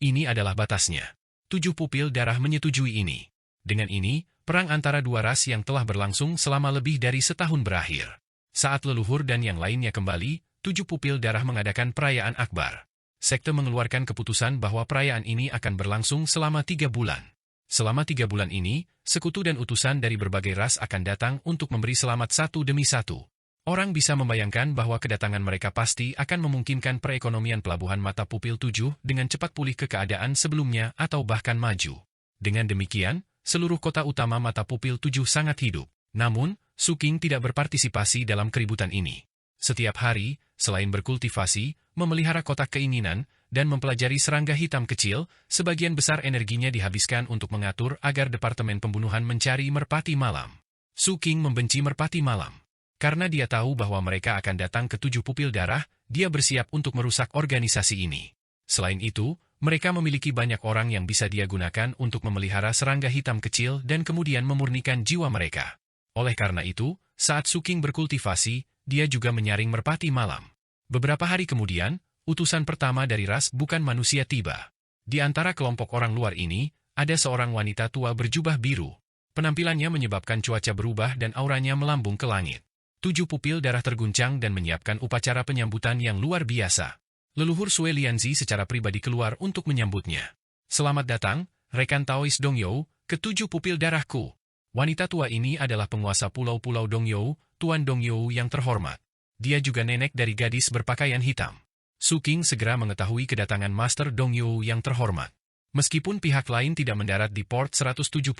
Ini adalah batasnya. 7 pupil darah menyetujui ini. Dengan ini, perang antara dua ras yang telah berlangsung selama lebih dari setahun berakhir. Saat leluhur dan yang lainnya kembali, 7 pupil darah mengadakan perayaan akbar. Sekte mengeluarkan keputusan bahwa perayaan ini akan berlangsung selama 3 bulan. Selama 3 bulan ini, sekutu dan utusan dari berbagai ras akan datang untuk memberi selamat satu demi satu. Orang bisa membayangkan bahwa kedatangan mereka pasti akan memungkinkan perekonomian pelabuhan mata pupil 7 dengan cepat pulih ke keadaan sebelumnya atau bahkan maju. Dengan demikian, seluruh kota utama mata pupil 7 sangat hidup. Namun, Su King tidak berpartisipasi dalam keributan ini. Setiap hari, selain berkultivasi, memelihara kotak keinginan, dan mempelajari serangga hitam kecil, sebagian besar energinya dihabiskan untuk mengatur agar Departemen Pembunuhan mencari merpati malam. Su King membenci merpati malam. Karena dia tahu bahwa mereka akan datang ke 7 pupil darah, dia bersiap untuk merusak organisasi ini. Selain itu, mereka memiliki banyak orang yang bisa dia gunakan untuk memelihara serangga hitam kecil dan kemudian memurnikan jiwa mereka. Oleh karena itu, saat Su King berkultivasi, dia juga menyaring merpati malam. Beberapa hari kemudian, utusan pertama dari ras bukan manusia tiba. Di antara kelompok orang luar ini, ada seorang wanita tua berjubah biru. Penampilannya menyebabkan cuaca berubah dan auranya melambung ke langit. 7 pupil darah terguncang dan menyiapkan upacara penyambutan yang luar biasa. Leluhur Sue Lianzi secara pribadi keluar untuk menyambutnya. Selamat datang, rekan Taois Dongyou, ke 7 pupil darahku. Wanita tua ini adalah penguasa pulau-pulau Dongyou, Tuan Dongyou yang terhormat. Dia juga nenek dari gadis berpakaian hitam. Su King segera mengetahui kedatangan Master Dongyou yang terhormat. Meskipun pihak lain tidak mendarat di Port 176,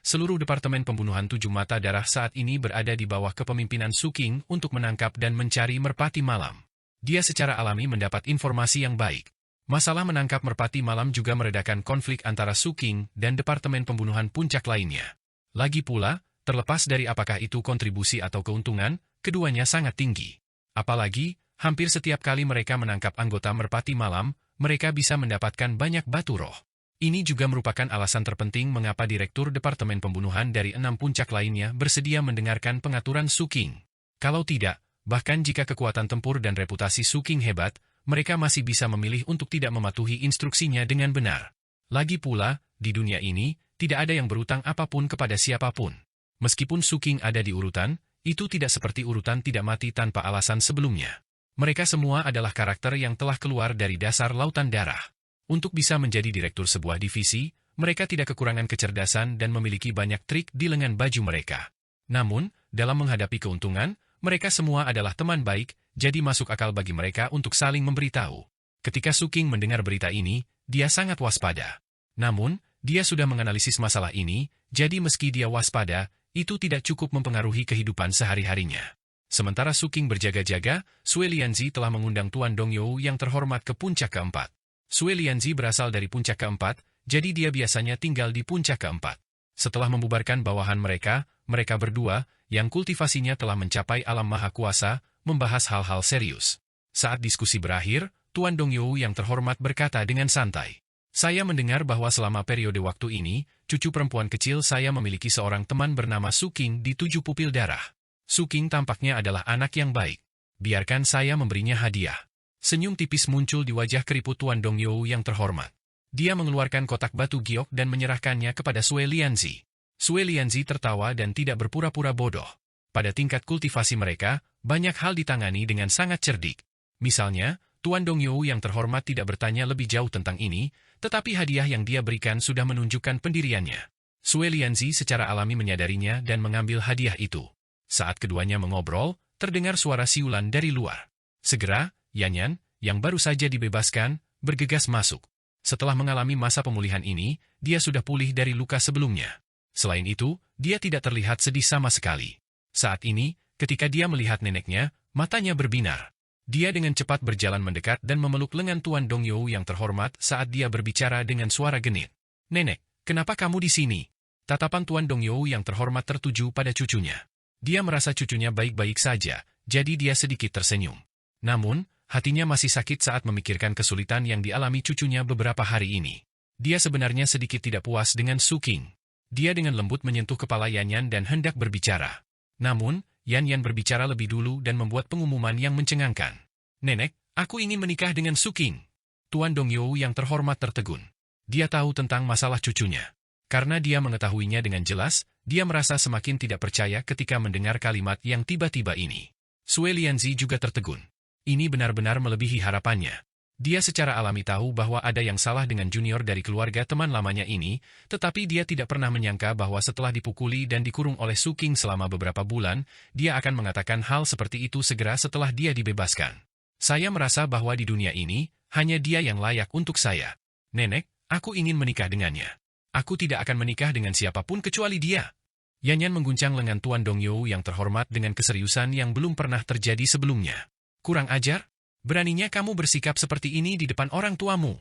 seluruh Departemen Pembunuhan 7 Mata Darah saat ini berada di bawah kepemimpinan Su King untuk menangkap dan mencari merpati malam. Dia secara alami mendapat informasi yang baik. Masalah menangkap merpati malam juga meredakan konflik antara Su King dan Departemen Pembunuhan Puncak lainnya. Lagi pula, terlepas dari apakah itu kontribusi atau keuntungan, keduanya sangat tinggi. Apalagi, hampir setiap kali mereka menangkap anggota merpati malam, mereka bisa mendapatkan banyak batu roh. Ini juga merupakan alasan terpenting mengapa Direktur Departemen Pembunuhan dari 6 puncak lainnya bersedia mendengarkan pengaturan Su King. Kalau tidak, bahkan jika kekuatan tempur dan reputasi Su King hebat, mereka masih bisa memilih untuk tidak mematuhi instruksinya dengan benar. Lagi pula, di dunia ini, tidak ada yang berutang apapun kepada siapapun. Meskipun Su King ada di urutan, itu tidak seperti urutan tidak mati tanpa alasan sebelumnya. Mereka semua adalah karakter yang telah keluar dari dasar lautan darah. Untuk bisa menjadi direktur sebuah divisi, mereka tidak kekurangan kecerdasan dan memiliki banyak trik di lengan baju mereka. Namun, dalam menghadapi keuntungan, mereka semua adalah teman baik, jadi masuk akal bagi mereka untuk saling memberitahu. Ketika Su King mendengar berita ini, dia sangat waspada. Namun, dia sudah menganalisis masalah ini, jadi meski dia waspada, itu tidak cukup mempengaruhi kehidupan sehari-harinya. Sementara Su King berjaga-jaga, Sue Lianzi telah mengundang Tuan Dongyou yang terhormat ke puncak keempat. Sue Lianzi berasal dari puncak keempat, jadi dia biasanya tinggal di puncak keempat. Setelah membubarkan bawahan mereka berdua, yang kultivasinya telah mencapai alam maha kuasa, membahas hal-hal serius. Saat diskusi berakhir, Tuan Dongyou yang terhormat berkata dengan santai, "Saya mendengar bahwa selama periode waktu ini, cucu perempuan kecil saya memiliki seorang teman bernama Su King di 7 pupil darah. Su King tampaknya adalah anak yang baik. Biarkan saya memberinya hadiah." Senyum tipis muncul di wajah keriput Tuan Dongyou yang terhormat. Dia mengeluarkan kotak batu giok dan menyerahkannya kepada Sue Lianzi. Sue Lianzi tertawa dan tidak berpura-pura bodoh. Pada tingkat kultivasi mereka, banyak hal ditangani dengan sangat cerdik. Misalnya, Tuan Dongyou yang terhormat tidak bertanya lebih jauh tentang ini, tetapi hadiah yang dia berikan sudah menunjukkan pendiriannya. Sue Lianzi secara alami menyadarinya dan mengambil hadiah itu. Saat keduanya mengobrol, terdengar suara siulan dari luar. Segera, Yanyan, yang baru saja dibebaskan, bergegas masuk. Setelah mengalami masa pemulihan ini, dia sudah pulih dari luka sebelumnya. Selain itu, dia tidak terlihat sedih sama sekali. Saat ini, ketika dia melihat neneknya, matanya berbinar. Dia dengan cepat berjalan mendekat dan memeluk lengan Tuan Dongyou yang terhormat saat dia berbicara dengan suara genit. "Nenek, kenapa kamu di sini?" Tatapan Tuan Dongyou yang terhormat tertuju pada cucunya. Dia merasa cucunya baik-baik saja, jadi dia sedikit tersenyum. Namun, hatinya masih sakit saat memikirkan kesulitan yang dialami cucunya beberapa hari ini. Dia sebenarnya sedikit tidak puas dengan Su King. Dia dengan lembut menyentuh kepala Yanyan dan hendak berbicara. Namun, Yanyan berbicara lebih dulu dan membuat pengumuman yang mencengangkan. "Nenek, aku ingin menikah dengan Su King." Tuan Dongyou yang terhormat tertegun. Dia tahu tentang masalah cucunya. Karena dia mengetahuinya dengan jelas, dia merasa semakin tidak percaya ketika mendengar kalimat yang tiba-tiba ini. Sue Lianzi juga tertegun. Ini benar-benar melebihi harapannya. Dia secara alami tahu bahwa ada yang salah dengan junior dari keluarga teman lamanya ini, tetapi dia tidak pernah menyangka bahwa setelah dipukuli dan dikurung oleh Su King selama beberapa bulan, dia akan mengatakan hal seperti itu segera setelah dia dibebaskan. "Saya merasa bahwa di dunia ini, hanya dia yang layak untuk saya. Nenek, aku ingin menikah dengannya. Aku tidak akan menikah dengan siapapun kecuali dia." Yanyan mengguncang lengan Tuan Dongyou yang terhormat dengan keseriusan yang belum pernah terjadi sebelumnya. "Kurang ajar? Beraninya kamu bersikap seperti ini di depan orang tuamu."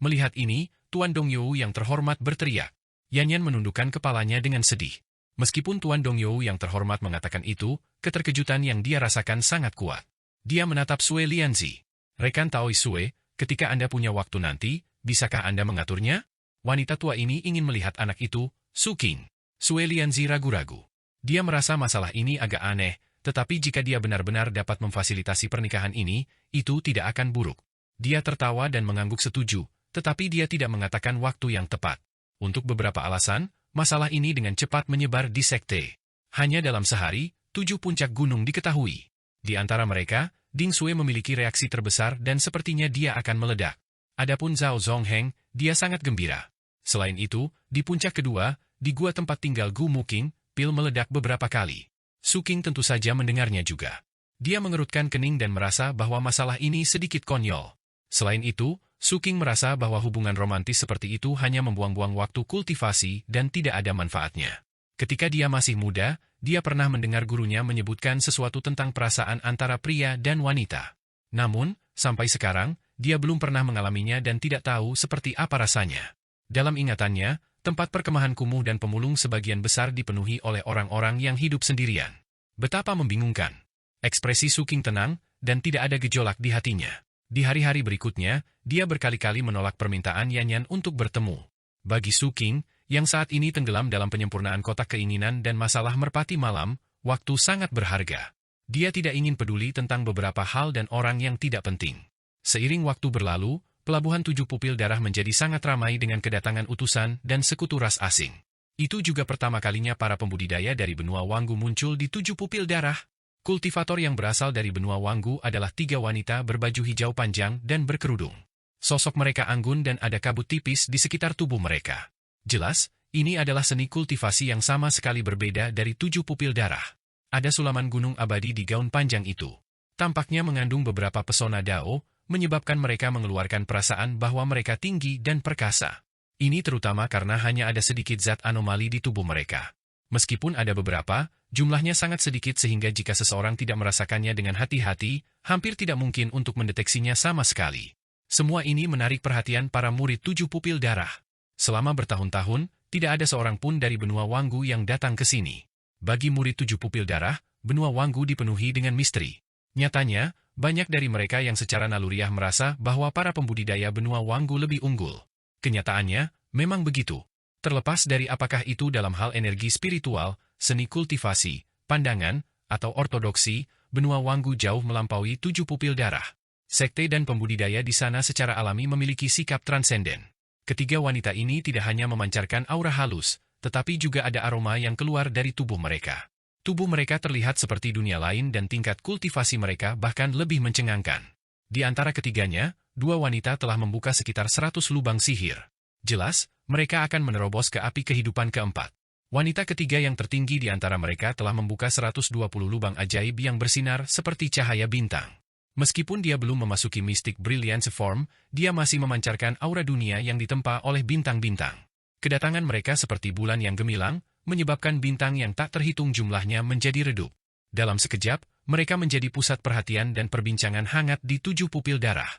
Melihat ini, Tuan Dongyou yang terhormat berteriak. Yanyan menundukkan kepalanya dengan sedih. Meskipun Tuan Dongyou yang terhormat mengatakan itu, keterkejutan yang dia rasakan sangat kuat. Dia menatap Sue Lianzi. "Rekan Taoi Sue, ketika Anda punya waktu nanti, bisakah Anda mengaturnya?" Wanita tua ini ingin melihat anak itu, Su King. Sue Lianzi ragu-ragu. Dia merasa masalah ini agak aneh, tetapi jika dia benar-benar dapat memfasilitasi pernikahan ini, itu tidak akan buruk. Dia tertawa dan mengangguk setuju, tetapi dia tidak mengatakan waktu yang tepat. Untuk beberapa alasan, masalah ini dengan cepat menyebar di sekte. Hanya dalam sehari, 7 puncak gunung diketahui. Di antara mereka, Ding Sue memiliki reaksi terbesar dan sepertinya dia akan meledak. Adapun Zhao Zongheng, dia sangat gembira. Selain itu, di puncak kedua, di gua tempat tinggal Gu Muking, pil meledak beberapa kali. Su King tentu saja mendengarnya juga. Dia mengerutkan kening dan merasa bahwa masalah ini sedikit konyol. Selain itu, Su King merasa bahwa hubungan romantis seperti itu hanya membuang-buang waktu kultivasi dan tidak ada manfaatnya. Ketika dia masih muda, dia pernah mendengar gurunya menyebutkan sesuatu tentang perasaan antara pria dan wanita. Namun, sampai sekarang, dia belum pernah mengalaminya dan tidak tahu seperti apa rasanya. Dalam ingatannya, tempat perkemahan kumuh dan pemulung sebagian besar dipenuhi oleh orang-orang yang hidup sendirian. Betapa membingungkan. Ekspresi Su King tenang, dan tidak ada gejolak di hatinya. Di hari-hari berikutnya, dia berkali-kali menolak permintaan Yanyan untuk bertemu. Bagi Su King, yang saat ini tenggelam dalam penyempurnaan kotak keinginan dan masalah merpati malam, waktu sangat berharga. Dia tidak ingin peduli tentang beberapa hal dan orang yang tidak penting. Seiring waktu berlalu, Pelabuhan 7 Pupil Darah menjadi sangat ramai dengan kedatangan utusan dan sekutu ras asing. Itu juga pertama kalinya para pembudidaya dari benua Wanggu muncul di 7 Pupil Darah. Kultivator yang berasal dari benua Wanggu adalah 3 wanita berbaju hijau panjang dan berkerudung. Sosok mereka anggun dan ada kabut tipis di sekitar tubuh mereka. Jelas, ini adalah seni kultivasi yang sama sekali berbeda dari 7 Pupil Darah. Ada sulaman gunung abadi di gaun panjang itu. Tampaknya mengandung beberapa pesona Dao, menyebabkan mereka mengeluarkan perasaan bahwa mereka tinggi dan perkasa. Ini terutama karena hanya ada sedikit zat anomali di tubuh mereka. Meskipun ada beberapa, jumlahnya sangat sedikit sehingga jika seseorang tidak merasakannya dengan hati-hati, hampir tidak mungkin untuk mendeteksinya sama sekali. Semua ini menarik perhatian para murid 7 Pupil Darah. Selama bertahun-tahun, tidak ada seorang pun dari benua Wanggu yang datang ke sini. Bagi murid 7 Pupil Darah, benua Wanggu dipenuhi dengan misteri. Nyatanya, banyak dari mereka yang secara naluriah merasa bahwa para pembudidaya benua Wanggu lebih unggul. Kenyataannya, memang begitu. Terlepas dari apakah itu dalam hal energi spiritual, seni kultivasi, pandangan, atau ortodoksi, benua Wanggu jauh melampaui 7 Pupil Darah. Sekte dan pembudidaya di sana secara alami memiliki sikap transenden. Ketiga wanita ini tidak hanya memancarkan aura halus, tetapi juga ada aroma yang keluar dari tubuh mereka. Tubuh mereka terlihat seperti dunia lain dan tingkat kultivasi mereka bahkan lebih mencengangkan. Di antara ketiganya, 2 wanita telah membuka sekitar 100 lubang sihir. Jelas, mereka akan menerobos ke api kehidupan keempat. Wanita ketiga yang tertinggi di antara mereka telah membuka 120 lubang ajaib yang bersinar seperti cahaya bintang. Meskipun dia belum memasuki Mystic Brilliance Form, dia masih memancarkan aura dunia yang ditempa oleh bintang-bintang. Kedatangan mereka seperti bulan yang gemilang, menyebabkan bintang yang tak terhitung jumlahnya menjadi redup. Dalam sekejap, mereka menjadi pusat perhatian dan perbincangan hangat di 7 pupil darah.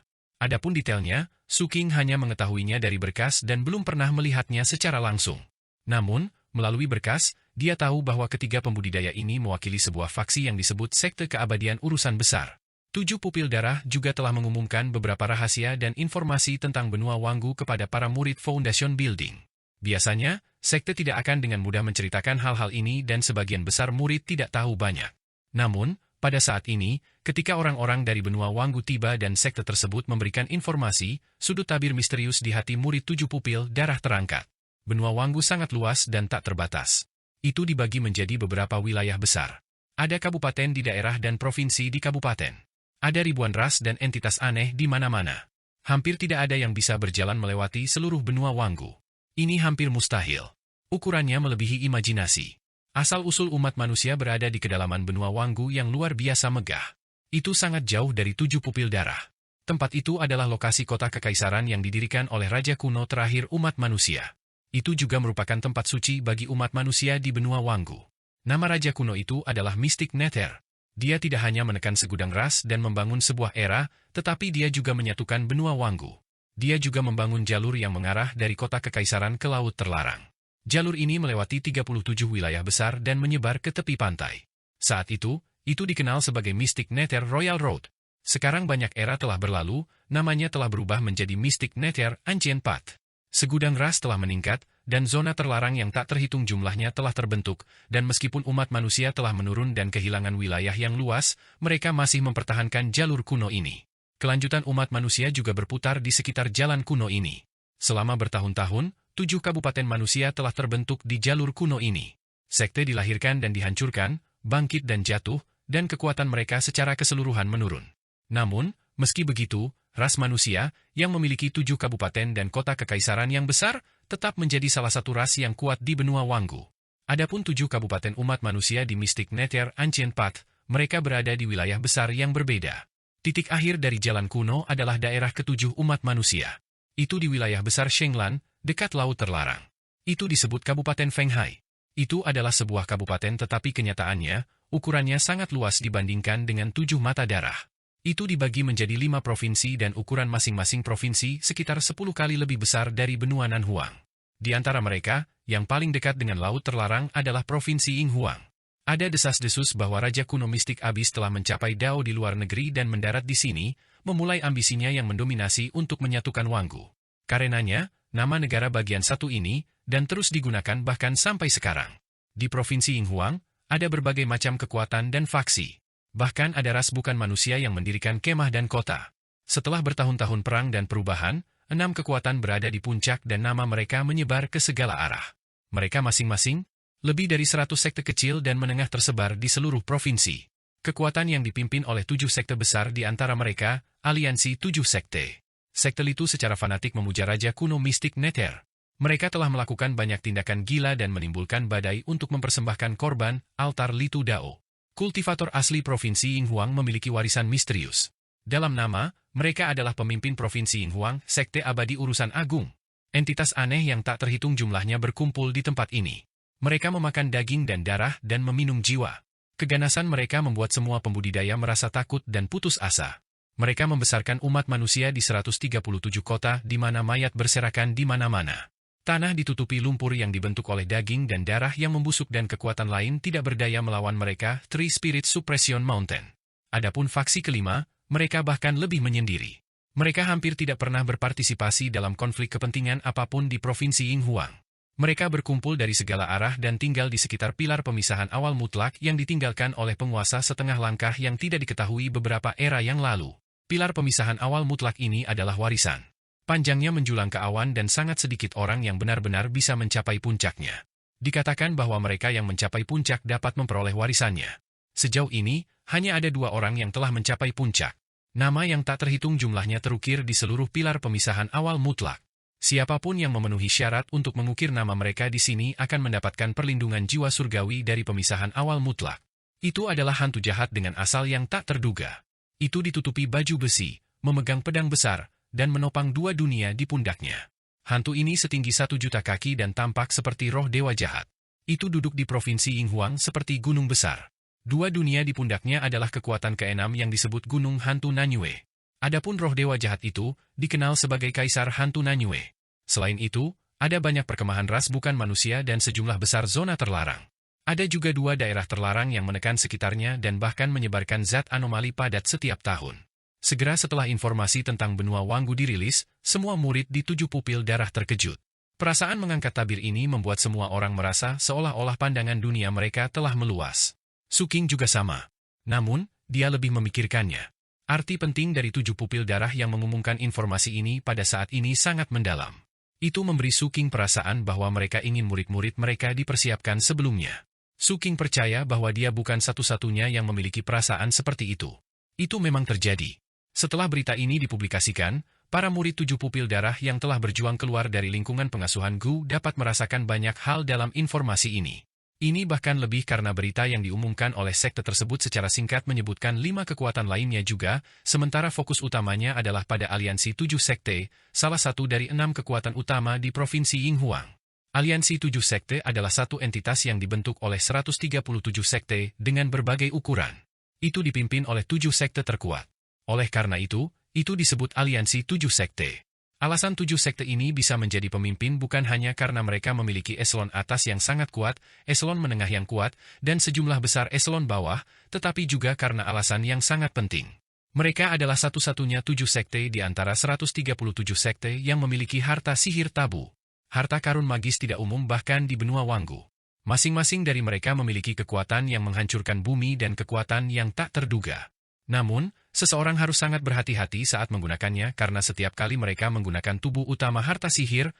Adapun detailnya, Su King hanya mengetahuinya dari berkas dan belum pernah melihatnya secara langsung. Namun, melalui berkas, dia tahu bahwa ketiga pembudidaya ini mewakili sebuah faksi yang disebut Sekte Keabadian Urusan Besar. 7 pupil darah juga telah mengumumkan beberapa rahasia dan informasi tentang benua Wanggu kepada para murid Foundation Building. Biasanya, sekte tidak akan dengan mudah menceritakan hal-hal ini dan sebagian besar murid tidak tahu banyak. Namun, pada saat ini, ketika orang-orang dari benua Wanggu tiba dan sekte tersebut memberikan informasi, sudut tabir misterius di hati murid 7 pupil darah terangkat. Benua Wanggu sangat luas dan tak terbatas. Itu dibagi menjadi beberapa wilayah besar. Ada kabupaten di daerah dan provinsi di kabupaten. Ada ribuan ras dan entitas aneh di mana-mana. Hampir tidak ada yang bisa berjalan melewati seluruh benua Wanggu. Ini hampir mustahil. Ukurannya melebihi imajinasi. Asal-usul umat manusia berada di kedalaman benua Wanggu yang luar biasa megah. Itu sangat jauh dari 7 pupil darah. Tempat itu adalah lokasi kota kekaisaran yang didirikan oleh Raja kuno terakhir umat manusia. Itu juga merupakan tempat suci bagi umat manusia di benua Wanggu. Nama Raja kuno itu adalah Mystic Nether. Dia tidak hanya menekan segudang ras dan membangun sebuah era, tetapi dia juga menyatukan benua Wanggu. Dia juga membangun jalur yang mengarah dari kota kekaisaran ke Laut Terlarang. Jalur ini melewati 37 wilayah besar dan menyebar ke tepi pantai. Saat itu dikenal sebagai Mystic Nether Royal Road. Sekarang banyak era telah berlalu, namanya telah berubah menjadi Mystic Nether Ancient Path. Segudang ras telah meningkat, dan zona terlarang yang tak terhitung jumlahnya telah terbentuk, dan meskipun umat manusia telah menurun dan kehilangan wilayah yang luas, mereka masih mempertahankan jalur kuno ini. Kelanjutan umat manusia juga berputar di sekitar jalan kuno ini. Selama bertahun-tahun, 7 kabupaten manusia telah terbentuk di jalur kuno ini. Sekte dilahirkan dan dihancurkan, bangkit dan jatuh, dan kekuatan mereka secara keseluruhan menurun. Namun, meski begitu, ras manusia, yang memiliki 7 kabupaten dan kota kekaisaran yang besar, tetap menjadi salah satu ras yang kuat di benua Wanggu. Adapun 7 kabupaten umat manusia di Mystic Nether Ancient Path, mereka berada di wilayah besar yang berbeda. Titik akhir dari jalan kuno adalah daerah ke-7 umat manusia. Itu di wilayah besar Shenglan, dekat Laut Terlarang. Itu disebut Kabupaten Fenghai. Itu adalah sebuah kabupaten tetapi kenyataannya, ukurannya sangat luas dibandingkan dengan 7 mata darah. Itu dibagi menjadi 5 provinsi dan ukuran masing-masing provinsi sekitar 10 kali lebih besar dari benua Nanhuang. Di antara mereka, yang paling dekat dengan Laut Terlarang adalah Provinsi Yinghuang. Ada desas-desus bahwa Raja kuno Mistik Abis telah mencapai Dao di luar negeri dan mendarat di sini, memulai ambisinya yang mendominasi untuk menyatukan Wanggu. Karenanya, nama negara bagian satu ini, dan terus digunakan bahkan sampai sekarang. Di Provinsi Yinghuang, ada berbagai macam kekuatan dan faksi. Bahkan ada ras bukan manusia yang mendirikan kemah dan kota. Setelah bertahun-tahun perang dan perubahan, 6 kekuatan berada di puncak dan nama mereka menyebar ke segala arah. Mereka masing-masing, lebih dari 100 sekte kecil dan menengah tersebar di seluruh provinsi. Kekuatan yang dipimpin oleh 7 sekte besar di antara mereka, aliansi 7 sekte. Sekte itu secara fanatik memuja Raja kuno Mystic Nether. Mereka telah melakukan banyak tindakan gila dan menimbulkan badai untuk mempersembahkan korban, altar Litu Dao. Kultivator asli Provinsi Yinghuang memiliki warisan misterius. Dalam nama, mereka adalah pemimpin Provinsi Yinghuang, Sekte Abadi Urusan Agung. Entitas aneh yang tak terhitung jumlahnya berkumpul di tempat ini. Mereka memakan daging dan darah dan meminum jiwa. Keganasan mereka membuat semua pembudidaya merasa takut dan putus asa. Mereka membesarkan umat manusia di 137 kota di mana mayat berserakan di mana-mana. Tanah ditutupi lumpur yang dibentuk oleh daging dan darah yang membusuk dan kekuatan lain tidak berdaya melawan mereka, Three Spirit Suppression Mountain. Adapun faksi kelima, mereka bahkan lebih menyendiri. Mereka hampir tidak pernah berpartisipasi dalam konflik kepentingan apapun di Provinsi Yinghuang. Mereka berkumpul dari segala arah dan tinggal di sekitar pilar pemisahan awal mutlak yang ditinggalkan oleh penguasa setengah langkah yang tidak diketahui beberapa era yang lalu. Pilar pemisahan awal mutlak ini adalah warisan. Panjangnya menjulang ke awan dan sangat sedikit orang yang benar-benar bisa mencapai puncaknya. Dikatakan bahwa mereka yang mencapai puncak dapat memperoleh warisannya. Sejauh ini, hanya ada 2 orang yang telah mencapai puncak. Nama yang tak terhitung jumlahnya terukir di seluruh pilar pemisahan awal mutlak. Siapapun yang memenuhi syarat untuk mengukir nama mereka di sini akan mendapatkan perlindungan jiwa surgawi dari pemisahan awal mutlak. Itu adalah hantu jahat dengan asal yang tak terduga. Itu ditutupi baju besi, memegang pedang besar, dan menopang 2 dunia di pundaknya. Hantu ini setinggi 1 juta kaki dan tampak seperti roh dewa jahat. Itu duduk di provinsi Yinghuang seperti gunung besar. 2 dunia di pundaknya adalah kekuatan ke-6 yang disebut Gunung Hantu Nanyue. Adapun roh dewa jahat itu dikenal sebagai Kaisar Hantu Nanyue. Selain itu, ada banyak perkemahan ras bukan manusia dan sejumlah besar zona terlarang. Ada juga 2 daerah terlarang yang menekan sekitarnya dan bahkan menyebarkan zat anomali padat setiap tahun. Segera setelah informasi tentang benua Wanggu dirilis, semua murid di 7 pupil darah terkejut. Perasaan mengangkat tabir ini membuat semua orang merasa seolah-olah pandangan dunia mereka telah meluas. Suking juga sama. Namun, dia lebih memikirkannya. Arti penting dari 7 pupil darah yang mengumumkan informasi ini pada saat ini sangat mendalam. Itu memberi Suking perasaan bahwa mereka ingin murid-murid mereka dipersiapkan sebelumnya. Suking percaya bahwa dia bukan satu-satunya yang memiliki perasaan seperti itu. Itu memang terjadi. Setelah berita ini dipublikasikan, para murid 7 pupil darah yang telah berjuang keluar dari lingkungan pengasuhan Gu dapat merasakan banyak hal dalam informasi ini. Ini bahkan lebih karena berita yang diumumkan oleh sekte tersebut secara singkat menyebutkan 5 kekuatan lainnya juga, sementara fokus utamanya adalah pada aliansi 7 sekte, salah satu dari 6 kekuatan utama di Provinsi Yinghuang. Aliansi 7 sekte adalah satu entitas yang dibentuk oleh 137 sekte dengan berbagai ukuran. Itu dipimpin oleh 7 sekte terkuat. Oleh karena itu disebut aliansi 7 sekte. Alasan 7 sekte ini bisa menjadi pemimpin bukan hanya karena mereka memiliki eselon atas yang sangat kuat, eselon menengah yang kuat, dan sejumlah besar eselon bawah, tetapi juga karena alasan yang sangat penting. Mereka adalah satu-satunya 7 sekte di antara 137 sekte yang memiliki harta sihir tabu. Harta karun magis tidak umum bahkan di benua Wanggu. Masing-masing dari mereka memiliki kekuatan yang menghancurkan bumi dan kekuatan yang tak terduga. Namun, seseorang harus sangat berhati-hati saat menggunakannya karena setiap kali mereka menggunakan tubuh utama harta sihir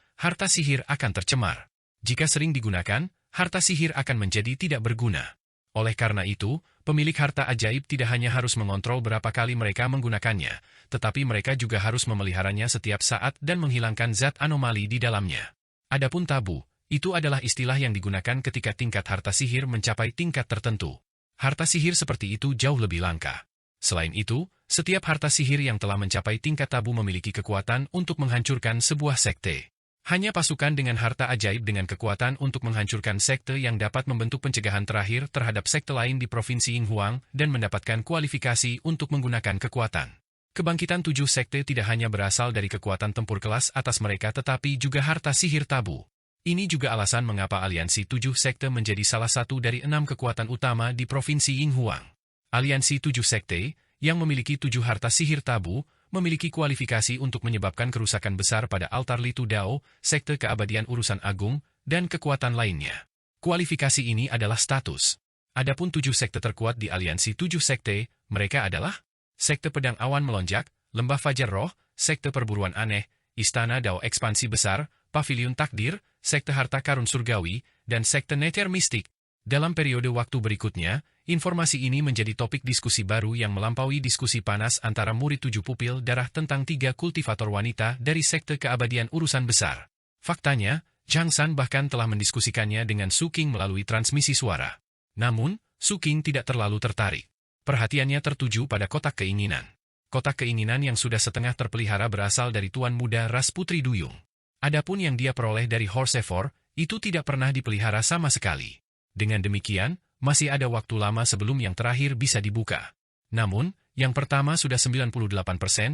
akan tercemar. Jika sering digunakan, harta sihir akan menjadi tidak berguna. Oleh karena itu, pemilik harta ajaib tidak hanya harus mengontrol berapa kali mereka menggunakannya, tetapi mereka juga harus memeliharanya setiap saat dan menghilangkan zat anomali di dalamnya. Adapun tabu, itu adalah istilah yang digunakan ketika tingkat harta sihir mencapai tingkat tertentu. Harta sihir seperti itu jauh lebih langka. Selain itu, setiap harta sihir yang telah mencapai tingkat tabu memiliki kekuatan untuk menghancurkan sebuah sekte. Hanya pasukan dengan harta ajaib dengan kekuatan untuk menghancurkan sekte yang dapat membentuk pencegahan terakhir terhadap sekte lain di Provinsi Yinghuang dan mendapatkan kualifikasi untuk menggunakan kekuatan. Kebangkitan 7 sekte tidak hanya berasal dari kekuatan tempur kelas atas mereka tetapi juga harta sihir tabu. Ini juga alasan mengapa aliansi 7 sekte menjadi salah satu dari 6 kekuatan utama di Provinsi Yinghuang. Aliansi 7 sekte, yang memiliki 7 harta sihir tabu, memiliki kualifikasi untuk menyebabkan kerusakan besar pada altar Litu Dao, sekte keabadian urusan agung, dan kekuatan lainnya. Kualifikasi ini adalah status. Adapun 7 sekte terkuat di aliansi 7 sekte, mereka adalah sekte pedang awan melonjak, lembah fajar roh, sekte perburuan aneh, istana Dao ekspansi besar, pavilion takdir, sekte harta karun surgawi, dan sekte neter mistik. Dalam periode waktu berikutnya, informasi ini menjadi topik diskusi baru yang melampaui diskusi panas antara murid 7 pupil darah tentang 3 kultivator wanita dari sekte keabadian urusan besar. Faktanya, Zhang San bahkan telah mendiskusikannya dengan Suking melalui transmisi suara. Namun, Suking tidak terlalu tertarik. Perhatiannya tertuju pada kotak keinginan. Kotak keinginan yang sudah setengah terpelihara berasal dari tuan muda ras putri duyung. Adapun yang dia peroleh dari Horsevor, itu tidak pernah dipelihara sama sekali. Dengan demikian, masih ada waktu lama sebelum yang terakhir bisa dibuka. Namun, yang pertama sudah 98%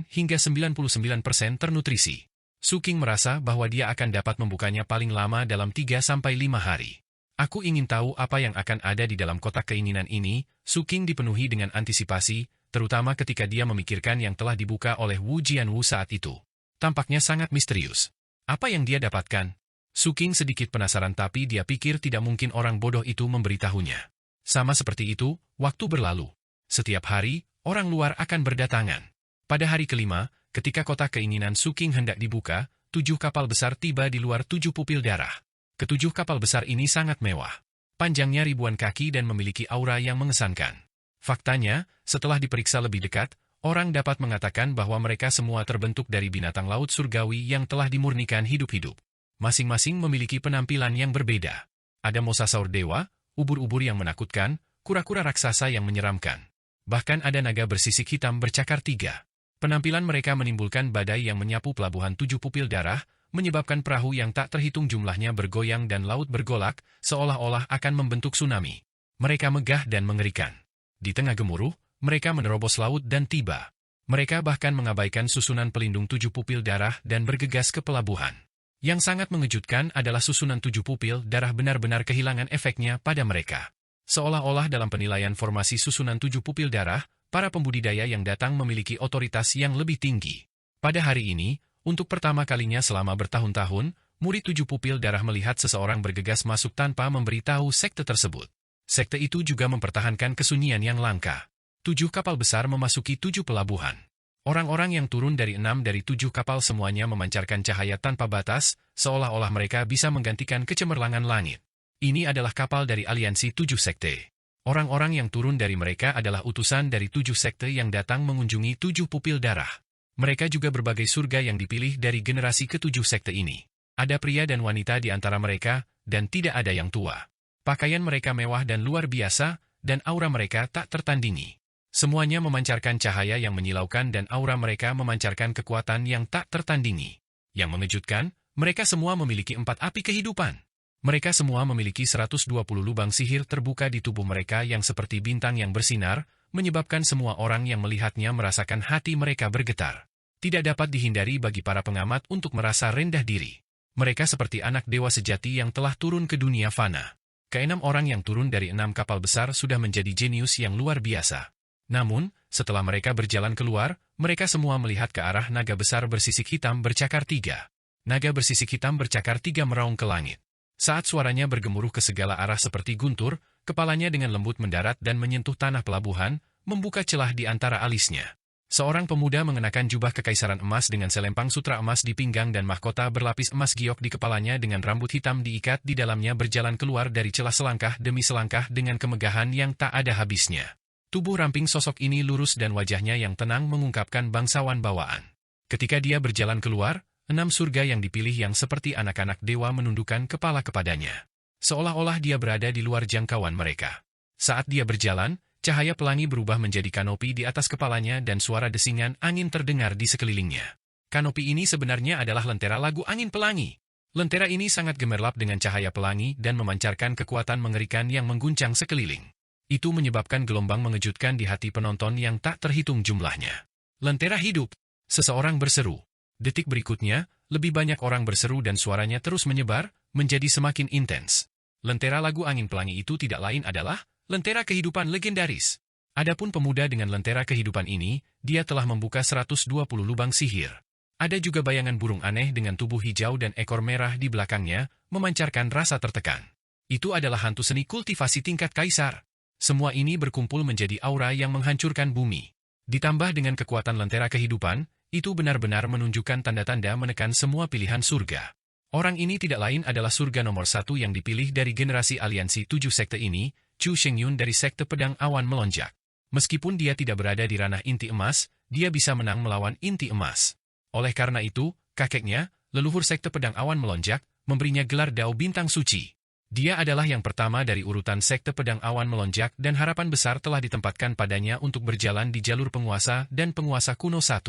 hingga 99% ternutrisi. Suking merasa bahwa dia akan dapat membukanya paling lama dalam 3-5 hari. Aku ingin tahu apa yang akan ada di dalam kotak keinginan ini. Suking dipenuhi dengan antisipasi, terutama ketika dia memikirkan yang telah dibuka oleh Wu Jianwu saat itu. Tampaknya sangat misterius. Apa yang dia dapatkan? Suking sedikit penasaran tapi dia pikir tidak mungkin orang bodoh itu memberitahunya. Sama seperti itu, waktu berlalu. Setiap hari, orang luar akan berdatangan. Pada hari kelima, ketika kotak keinginan Suking hendak dibuka, 7 kapal besar tiba di luar 7 pupil darah. Ketujuh kapal besar ini sangat mewah. Panjangnya ribuan kaki dan memiliki aura yang mengesankan. Faktanya, setelah diperiksa lebih dekat, orang dapat mengatakan bahwa mereka semua terbentuk dari binatang laut surgawi yang telah dimurnikan hidup-hidup. Masing-masing memiliki penampilan yang berbeda. Ada mosasaur dewa, ubur-ubur yang menakutkan, kura-kura raksasa yang menyeramkan. Bahkan ada naga bersisik hitam bercakar 3. Penampilan mereka menimbulkan badai yang menyapu pelabuhan 7 pupil darah, menyebabkan perahu yang tak terhitung jumlahnya bergoyang dan laut bergolak, seolah-olah akan membentuk tsunami. Mereka megah dan mengerikan. Di tengah gemuruh, mereka menerobos laut dan tiba. Mereka bahkan mengabaikan susunan pelindung 7 pupil darah dan bergegas ke pelabuhan. Yang sangat mengejutkan adalah susunan 7 pupil darah benar-benar kehilangan efeknya pada mereka. Seolah-olah dalam penilaian formasi susunan 7 pupil darah, para pembudidaya yang datang memiliki otoritas yang lebih tinggi. Pada hari ini, untuk pertama kalinya selama bertahun-tahun, murid 7 pupil darah melihat seseorang bergegas masuk tanpa memberitahu sekte tersebut. Sekte itu juga mempertahankan kesunyian yang langka. 7 kapal besar memasuki 7 pelabuhan. Orang-orang yang turun dari 6 dari 7 kapal semuanya memancarkan cahaya tanpa batas, seolah-olah mereka bisa menggantikan kecemerlangan langit. Ini adalah kapal dari aliansi 7 sekte. Orang-orang yang turun dari mereka adalah utusan dari 7 sekte yang datang mengunjungi 7 pupil darah. Mereka juga berbagai surga yang dipilih dari generasi ke-7 sekte ini. Ada pria dan wanita di antara mereka, dan tidak ada yang tua. Pakaian mereka mewah dan luar biasa, dan aura mereka tak tertandingi. Semuanya memancarkan cahaya yang menyilaukan dan aura mereka memancarkan kekuatan yang tak tertandingi. Yang mengejutkan, mereka semua memiliki 4 api kehidupan. Mereka semua memiliki 120 lubang sihir terbuka di tubuh mereka yang seperti bintang yang bersinar, menyebabkan semua orang yang melihatnya merasakan hati mereka bergetar. Tidak dapat dihindari bagi para pengamat untuk merasa rendah diri. Mereka seperti anak dewa sejati yang telah turun ke dunia fana. Ke-6 orang yang turun dari 6 kapal besar sudah menjadi jenius yang luar biasa. Namun, setelah mereka berjalan keluar, mereka semua melihat ke arah naga besar bersisik hitam bercakar 3. Naga bersisik hitam bercakar 3 meraung ke langit. Saat suaranya bergemuruh ke segala arah seperti guntur, kepalanya dengan lembut mendarat dan menyentuh tanah pelabuhan, membuka celah di antara alisnya. Seorang pemuda mengenakan jubah kekaisaran emas dengan selempang sutra emas di pinggang dan mahkota berlapis emas giok di kepalanya dengan rambut hitam diikat di dalamnya berjalan keluar dari celah selangkah demi selangkah dengan kemegahan yang tak ada habisnya. Tubuh ramping sosok ini lurus dan wajahnya yang tenang mengungkapkan bangsawan bawaan. Ketika dia berjalan keluar, 6 surga yang dipilih yang seperti anak-anak dewa menundukkan kepala kepadanya. Seolah-olah dia berada di luar jangkauan mereka. Saat dia berjalan, cahaya pelangi berubah menjadi kanopi di atas kepalanya dan suara desingan angin terdengar di sekelilingnya. Kanopi ini sebenarnya adalah lentera lagu angin pelangi. Lentera ini sangat gemerlap dengan cahaya pelangi dan memancarkan kekuatan mengerikan yang mengguncang sekeliling. Itu menyebabkan gelombang mengejutkan di hati penonton yang tak terhitung jumlahnya. Lentera hidup! Seseorang berseru. Detik berikutnya, lebih banyak orang berseru dan suaranya terus menyebar, menjadi semakin intens. Lentera lagu angin pelangi itu tidak lain adalah lentera kehidupan legendaris. Adapun pemuda dengan lentera kehidupan ini, dia telah membuka 120 lubang sihir. Ada juga bayangan burung aneh dengan tubuh hijau dan ekor merah di belakangnya, memancarkan rasa tertekan. Itu adalah hantu seni kultivasi tingkat kaisar. Semua ini berkumpul menjadi aura yang menghancurkan bumi. Ditambah dengan kekuatan lentera kehidupan, itu benar-benar menunjukkan tanda-tanda menekan semua pilihan surga. Orang ini tidak lain adalah surga nomor 1 yang dipilih dari generasi aliansi 7 sekte ini, Chu Shengyun dari sekte pedang awan melonjak. Meskipun dia tidak berada di ranah inti emas, dia bisa menang melawan inti emas. Oleh karena itu, kakeknya, leluhur sekte pedang awan melonjak, memberinya gelar Dao Bintang Suci. Dia adalah yang pertama dari urutan sekte pedang awan melonjak dan harapan besar telah ditempatkan padanya untuk berjalan di jalur penguasa dan penguasa kuno 1.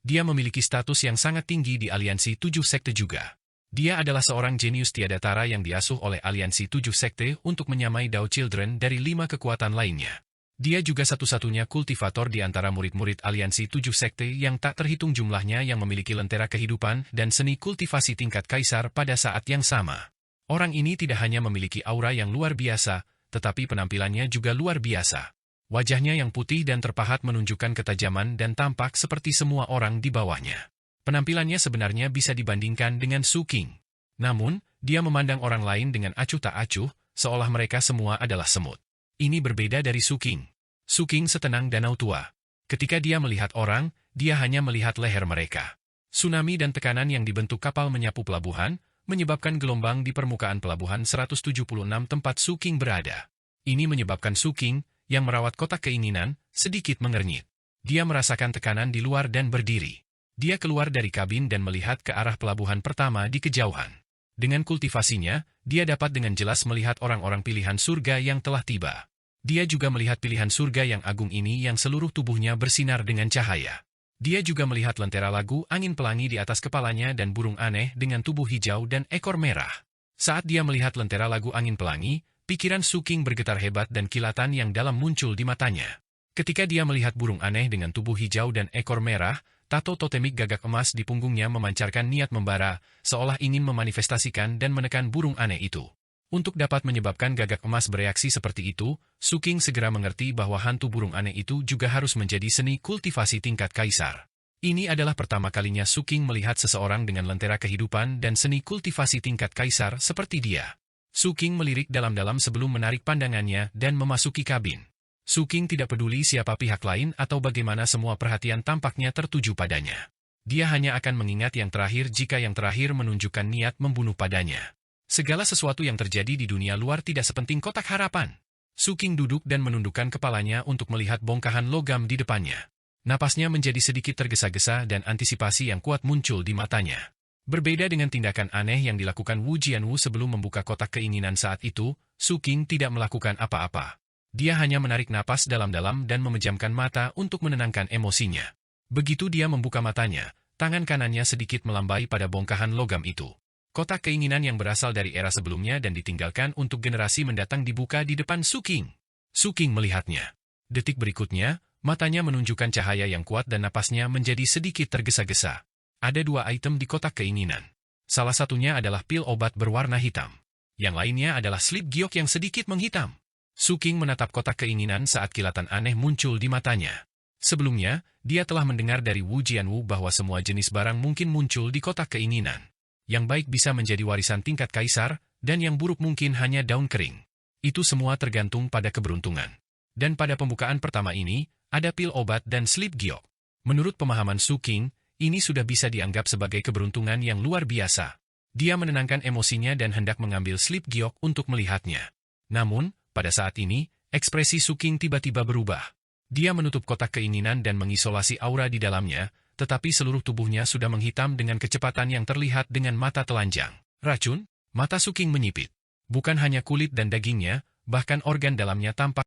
Dia memiliki status yang sangat tinggi di aliansi 7 sekte juga. Dia adalah seorang jenius tiada tara yang diasuh oleh aliansi 7 sekte untuk menyamai Dao Children dari 5 kekuatan lainnya. Dia juga satu-satunya kultivator di antara murid-murid aliansi 7 sekte yang tak terhitung jumlahnya yang memiliki lentera kehidupan dan seni kultivasi tingkat kaisar pada saat yang sama. Orang ini tidak hanya memiliki aura yang luar biasa, tetapi penampilannya juga luar biasa. Wajahnya yang putih dan terpahat menunjukkan ketajaman dan tampak seperti semua orang di bawahnya. Penampilannya sebenarnya bisa dibandingkan dengan Suking. Namun, dia memandang orang lain dengan acuh tak acuh, seolah mereka semua adalah semut. Ini berbeda dari Suking. Suking setenang danau tua. Ketika dia melihat orang, dia hanya melihat leher mereka. Tsunami dan tekanan yang dibentuk kapal menyapu pelabuhan, menyebabkan gelombang di permukaan pelabuhan 176 tempat Su King berada. Ini menyebabkan Su King, yang merawat kotak keinginan, sedikit mengernyit. Dia merasakan tekanan di luar dan berdiri. Dia keluar dari kabin dan melihat ke arah pelabuhan pertama di kejauhan. Dengan kultivasinya, dia dapat dengan jelas melihat orang-orang pilihan surga yang telah tiba. Dia juga melihat pilihan surga yang agung ini yang seluruh tubuhnya bersinar dengan cahaya. Dia juga melihat lentera lagu angin pelangi di atas kepalanya dan burung aneh dengan tubuh hijau dan ekor merah. Saat dia melihat lentera lagu angin pelangi, pikiran Su King bergetar hebat dan kilatan yang dalam muncul di matanya. Ketika dia melihat burung aneh dengan tubuh hijau dan ekor merah, tato totemik gagak emas di punggungnya memancarkan niat membara, seolah ingin memanifestasikan dan menekan burung aneh itu. Untuk dapat menyebabkan gagak emas bereaksi seperti itu, Su King segera mengerti bahwa hantu burung aneh itu juga harus menjadi seni kultivasi tingkat kaisar. Ini adalah pertama kalinya Su King melihat seseorang dengan lentera kehidupan dan seni kultivasi tingkat kaisar seperti dia. Su King melirik dalam-dalam sebelum menarik pandangannya dan memasuki kabin. Su King tidak peduli siapa pihak lain atau bagaimana semua perhatian tampaknya tertuju padanya. Dia hanya akan mengingat yang terakhir jika yang terakhir menunjukkan niat membunuh padanya. Segala sesuatu yang terjadi di dunia luar tidak sepenting kotak harapan. Su King duduk dan menundukkan kepalanya untuk melihat bongkahan logam di depannya. Napasnya menjadi sedikit tergesa-gesa dan antisipasi yang kuat muncul di matanya. Berbeda dengan tindakan aneh yang dilakukan Wu Jianwu sebelum membuka kotak keinginan saat itu, Su King tidak melakukan apa-apa. Dia hanya menarik napas dalam-dalam dan memejamkan mata untuk menenangkan emosinya. Begitu dia membuka matanya, tangan kanannya sedikit melambai pada bongkahan logam itu. Kotak keinginan yang berasal dari era sebelumnya dan ditinggalkan untuk generasi mendatang dibuka di depan Su King. Su King melihatnya. Detik berikutnya, matanya menunjukkan cahaya yang kuat dan napasnya menjadi sedikit tergesa-gesa. Ada 2 item di kotak keinginan. Salah satunya adalah pil obat berwarna hitam. Yang lainnya adalah slip giok yang sedikit menghitam. Su King menatap kotak keinginan saat kilatan aneh muncul di matanya. Sebelumnya, dia telah mendengar dari Wu Jianwu bahwa semua jenis barang mungkin muncul di kotak keinginan. Yang baik bisa menjadi warisan tingkat kaisar, dan yang buruk mungkin hanya daun kering. Itu semua tergantung pada keberuntungan. Dan pada pembukaan pertama ini, ada pil obat dan slip giok. Menurut pemahaman Su King, ini sudah bisa dianggap sebagai keberuntungan yang luar biasa. Dia menenangkan emosinya dan hendak mengambil slip giok untuk melihatnya. Namun, pada saat ini, ekspresi Su King tiba-tiba berubah. Dia menutup kotak keinginan dan mengisolasi aura di dalamnya, tetapi seluruh tubuhnya sudah menghitam dengan kecepatan yang terlihat dengan mata telanjang. Racun? Mata Su King menyipit. Bukan hanya kulit dan dagingnya, bahkan organ dalamnya tampak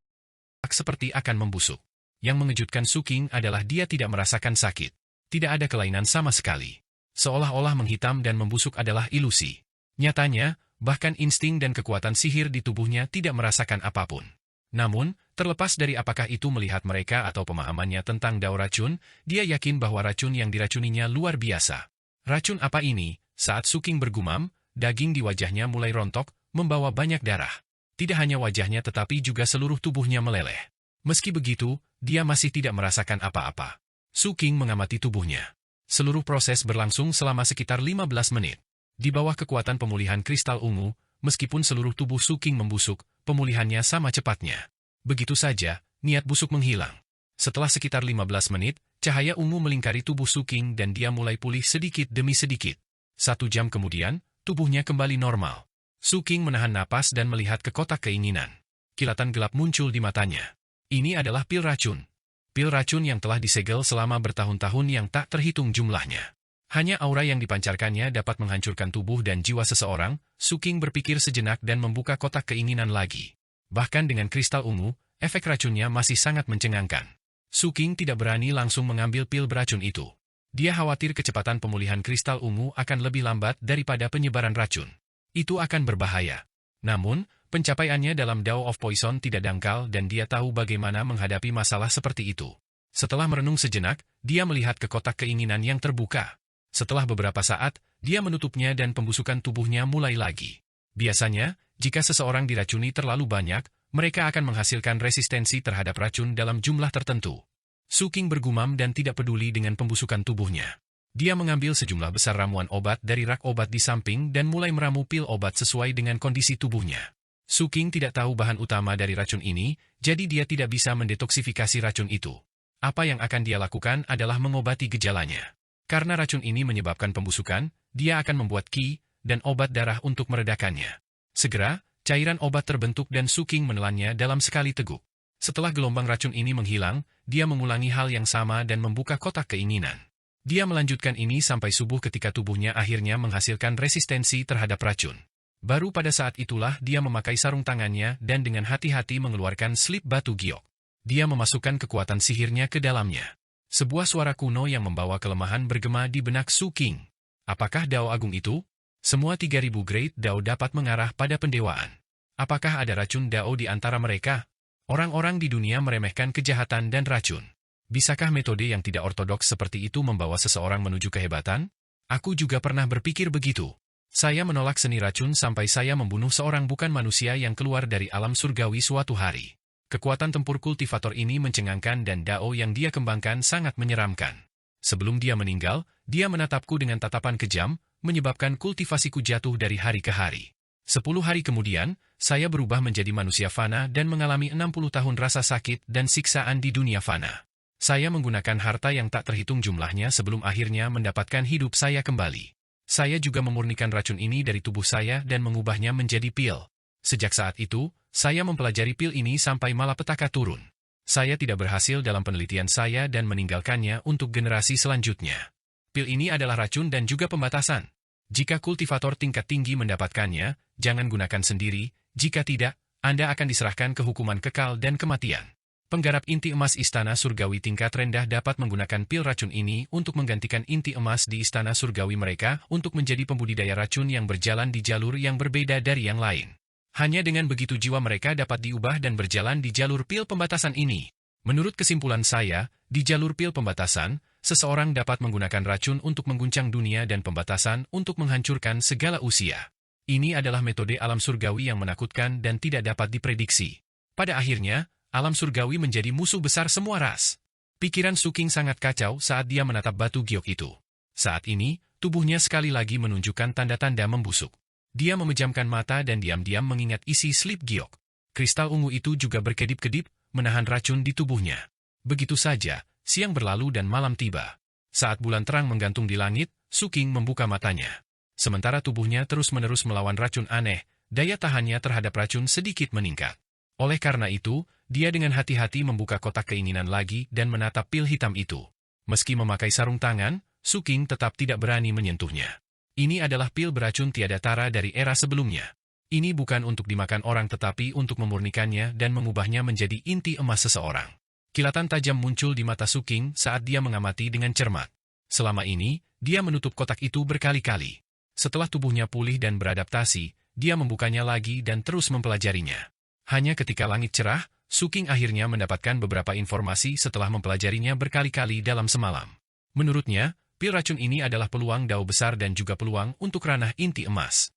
seperti akan membusuk. Yang mengejutkan Su King adalah dia tidak merasakan sakit. Tidak ada kelainan sama sekali. Seolah-olah menghitam dan membusuk adalah ilusi. Nyatanya, bahkan insting dan kekuatan sihir di tubuhnya tidak merasakan apapun. Namun, terlepas dari apakah itu melihat mereka atau pemahamannya tentang dao racun, dia yakin bahwa racun yang diracuninya luar biasa. Racun apa ini? Saat Su King bergumam, daging di wajahnya mulai rontok, membawa banyak darah. Tidak hanya wajahnya tetapi juga seluruh tubuhnya meleleh. Meski begitu, dia masih tidak merasakan apa-apa. Su King mengamati tubuhnya. Seluruh proses berlangsung selama sekitar 15 menit. Di bawah kekuatan pemulihan kristal ungu, meskipun seluruh tubuh Su King membusuk, pemulihannya sama cepatnya. Begitu saja, niat busuk menghilang. Setelah sekitar 15 menit, cahaya ungu melingkari tubuh Su King dan dia mulai pulih sedikit demi sedikit. 1 jam kemudian, tubuhnya kembali normal. Su King menahan napas dan melihat ke kotak keinginan. Kilatan gelap muncul di matanya. Ini adalah pil racun. Pil racun yang telah disegel selama bertahun-tahun yang tak terhitung jumlahnya. Hanya aura yang dipancarkannya dapat menghancurkan tubuh dan jiwa seseorang. Su King berpikir sejenak dan membuka kotak keinginan lagi. Bahkan dengan kristal ungu, efek racunnya masih sangat mencengangkan. Su King tidak berani langsung mengambil pil beracun itu. Dia khawatir kecepatan pemulihan kristal ungu akan lebih lambat daripada penyebaran racun. Itu akan berbahaya. Namun, pencapaiannya dalam Dao of Poison tidak dangkal dan dia tahu bagaimana menghadapi masalah seperti itu. Setelah merenung sejenak, dia melihat ke kotak keinginan yang terbuka. Setelah beberapa saat, dia menutupnya dan pembusukan tubuhnya mulai lagi. Biasanya, jika seseorang diracuni terlalu banyak, mereka akan menghasilkan resistensi terhadap racun dalam jumlah tertentu. Su King bergumam dan tidak peduli dengan pembusukan tubuhnya. Dia mengambil sejumlah besar ramuan obat dari rak obat di samping dan mulai meramu pil obat sesuai dengan kondisi tubuhnya. Su King tidak tahu bahan utama dari racun ini, jadi dia tidak bisa mendetoksifikasi racun itu. Apa yang akan dia lakukan adalah mengobati gejalanya. Karena racun ini menyebabkan pembusukan, dia akan membuat qi dan obat darah untuk meredakannya. Segera, cairan obat terbentuk dan Suking menelannya dalam sekali teguk. Setelah gelombang racun ini menghilang, dia mengulangi hal yang sama dan membuka kotak keinginan. Dia melanjutkan ini sampai subuh ketika tubuhnya akhirnya menghasilkan resistensi terhadap racun. Baru pada saat itulah dia memakai sarung tangannya dan dengan hati-hati mengeluarkan slip batu giok. Dia memasukkan kekuatan sihirnya ke dalamnya. Sebuah suara kuno yang membawa kelemahan bergema di benak Suking. Apakah Dao Agung itu? Semua 3000 Great Dao dapat mengarah pada pendewaan. Apakah ada racun Dao di antara mereka? Orang-orang di dunia meremehkan kejahatan dan racun. Bisakah metode yang tidak ortodoks seperti itu membawa seseorang menuju kehebatan? Aku juga pernah berpikir begitu. Saya menolak seni racun sampai saya membunuh seorang bukan manusia yang keluar dari alam surgawi suatu hari. Kekuatan tempur kultivator ini mencengangkan dan Dao yang dia kembangkan sangat menyeramkan. Sebelum dia meninggal, dia menatapku dengan tatapan kejam, menyebabkan kultivasiku jatuh dari hari ke hari. 10 hari kemudian, saya berubah menjadi manusia fana dan mengalami 60 tahun rasa sakit dan siksaan di dunia fana. Saya menggunakan harta yang tak terhitung jumlahnya sebelum akhirnya mendapatkan hidup saya kembali. Saya juga memurnikan racun ini dari tubuh saya dan mengubahnya menjadi pil. Sejak saat itu, saya mempelajari pil ini sampai malapetaka turun. Saya tidak berhasil dalam penelitian saya dan meninggalkannya untuk generasi selanjutnya. Pil ini adalah racun dan juga pembatasan. Jika kultivator tingkat tinggi mendapatkannya, jangan gunakan sendiri, jika tidak, Anda akan diserahkan ke hukuman kekal dan kematian. Penggarap inti emas Istana Surgawi tingkat rendah dapat menggunakan pil racun ini untuk menggantikan inti emas di Istana Surgawi mereka untuk menjadi pembudidaya racun yang berjalan di jalur yang berbeda dari yang lain. Hanya dengan begitu jiwa mereka dapat diubah dan berjalan di jalur pil pembatasan ini. Menurut kesimpulan saya, di jalur pil pembatasan, seseorang dapat menggunakan racun untuk mengguncang dunia dan pembatasan untuk menghancurkan segala usia. Ini adalah metode alam surgawi yang menakutkan dan tidak dapat diprediksi. Pada akhirnya, alam surgawi menjadi musuh besar semua ras. Pikiran Suking sangat kacau saat dia menatap batu giok itu. Saat ini, tubuhnya sekali lagi menunjukkan tanda-tanda membusuk. Dia memejamkan mata dan diam-diam mengingat isi slip giok. Kristal ungu itu juga berkedip-kedip, menahan racun di tubuhnya. Begitu saja, siang berlalu dan malam tiba. Saat bulan terang menggantung di langit, Suking membuka matanya. Sementara tubuhnya terus-menerus melawan racun aneh, daya tahannya terhadap racun sedikit meningkat. Oleh karena itu, dia dengan hati-hati membuka kotak keinginan lagi dan menatap pil hitam itu. Meski memakai sarung tangan, Suking tetap tidak berani menyentuhnya. Ini adalah pil beracun tiada tara dari era sebelumnya. Ini bukan untuk dimakan orang tetapi untuk memurnikannya dan mengubahnya menjadi inti emas seseorang. Kilatan tajam muncul di mata Suking saat dia mengamati dengan cermat. Selama ini, dia menutup kotak itu berkali-kali. Setelah tubuhnya pulih dan beradaptasi, dia membukanya lagi dan terus mempelajarinya. Hanya ketika langit cerah, Suking akhirnya mendapatkan beberapa informasi setelah mempelajarinya berkali-kali dalam semalam. Menurutnya, pil racun ini adalah peluang Dao besar dan juga peluang untuk ranah inti emas.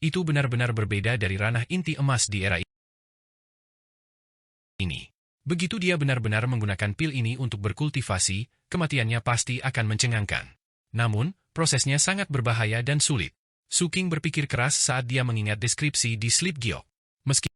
Itu benar-benar berbeda dari ranah inti emas di era ini. Begitu dia benar-benar menggunakan pil ini untuk berkultivasi, kematiannya pasti akan mencengangkan. Namun, prosesnya sangat berbahaya dan sulit. Suking berpikir keras saat dia mengingat deskripsi di slip giok. Meski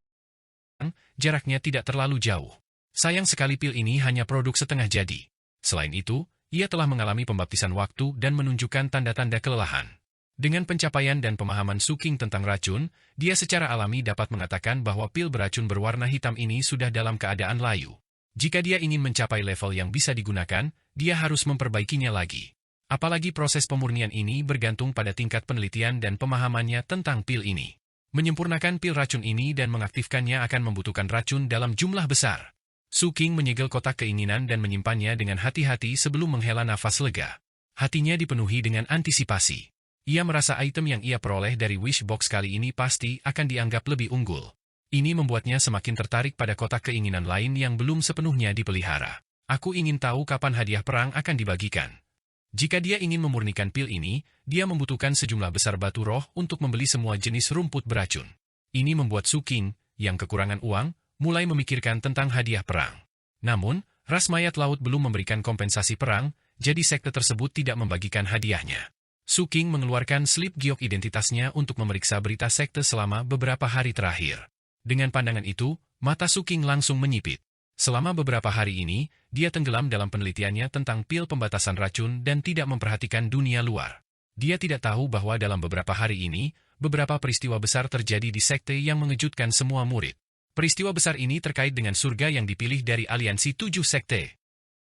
jaraknya tidak terlalu jauh. Sayang sekali pil ini hanya produk setengah jadi. Selain itu, ia telah mengalami pembaptisan waktu dan menunjukkan tanda-tanda kelelahan. Dengan pencapaian dan pemahaman Suking tentang racun, dia secara alami dapat mengatakan bahwa pil beracun berwarna hitam ini sudah dalam keadaan layu. Jika dia ingin mencapai level yang bisa digunakan, dia harus memperbaikinya lagi. Apalagi proses pemurnian ini bergantung pada tingkat penelitian dan pemahamannya tentang pil ini. Menyempurnakan pil racun ini dan mengaktifkannya akan membutuhkan racun dalam jumlah besar. Suking menyegel kotak keinginan dan menyimpannya dengan hati-hati sebelum menghela nafas lega. Hatinya dipenuhi dengan antisipasi. Ia merasa item yang ia peroleh dari wish box kali ini pasti akan dianggap lebih unggul. Ini membuatnya semakin tertarik pada kotak keinginan lain yang belum sepenuhnya dipelihara. Aku ingin tahu kapan hadiah perang akan dibagikan. Jika dia ingin memurnikan pil ini, dia membutuhkan sejumlah besar batu roh untuk membeli semua jenis rumput beracun. Ini membuat Suking, yang kekurangan uang, mulai memikirkan tentang hadiah perang. Namun, ras mayat laut belum memberikan kompensasi perang, jadi sekte tersebut tidak membagikan hadiahnya. Suking mengeluarkan slip giok identitasnya untuk memeriksa berita sekte selama beberapa hari terakhir. Dengan pandangan itu, Mata Suking langsung menyipit. Selama beberapa hari ini, dia tenggelam dalam penelitiannya tentang pil pembatasan racun dan tidak memperhatikan dunia luar. Dia tidak tahu bahwa dalam beberapa hari ini, beberapa peristiwa besar terjadi di sekte yang mengejutkan semua murid. Peristiwa besar ini terkait dengan surga yang dipilih dari aliansi 7 sekte.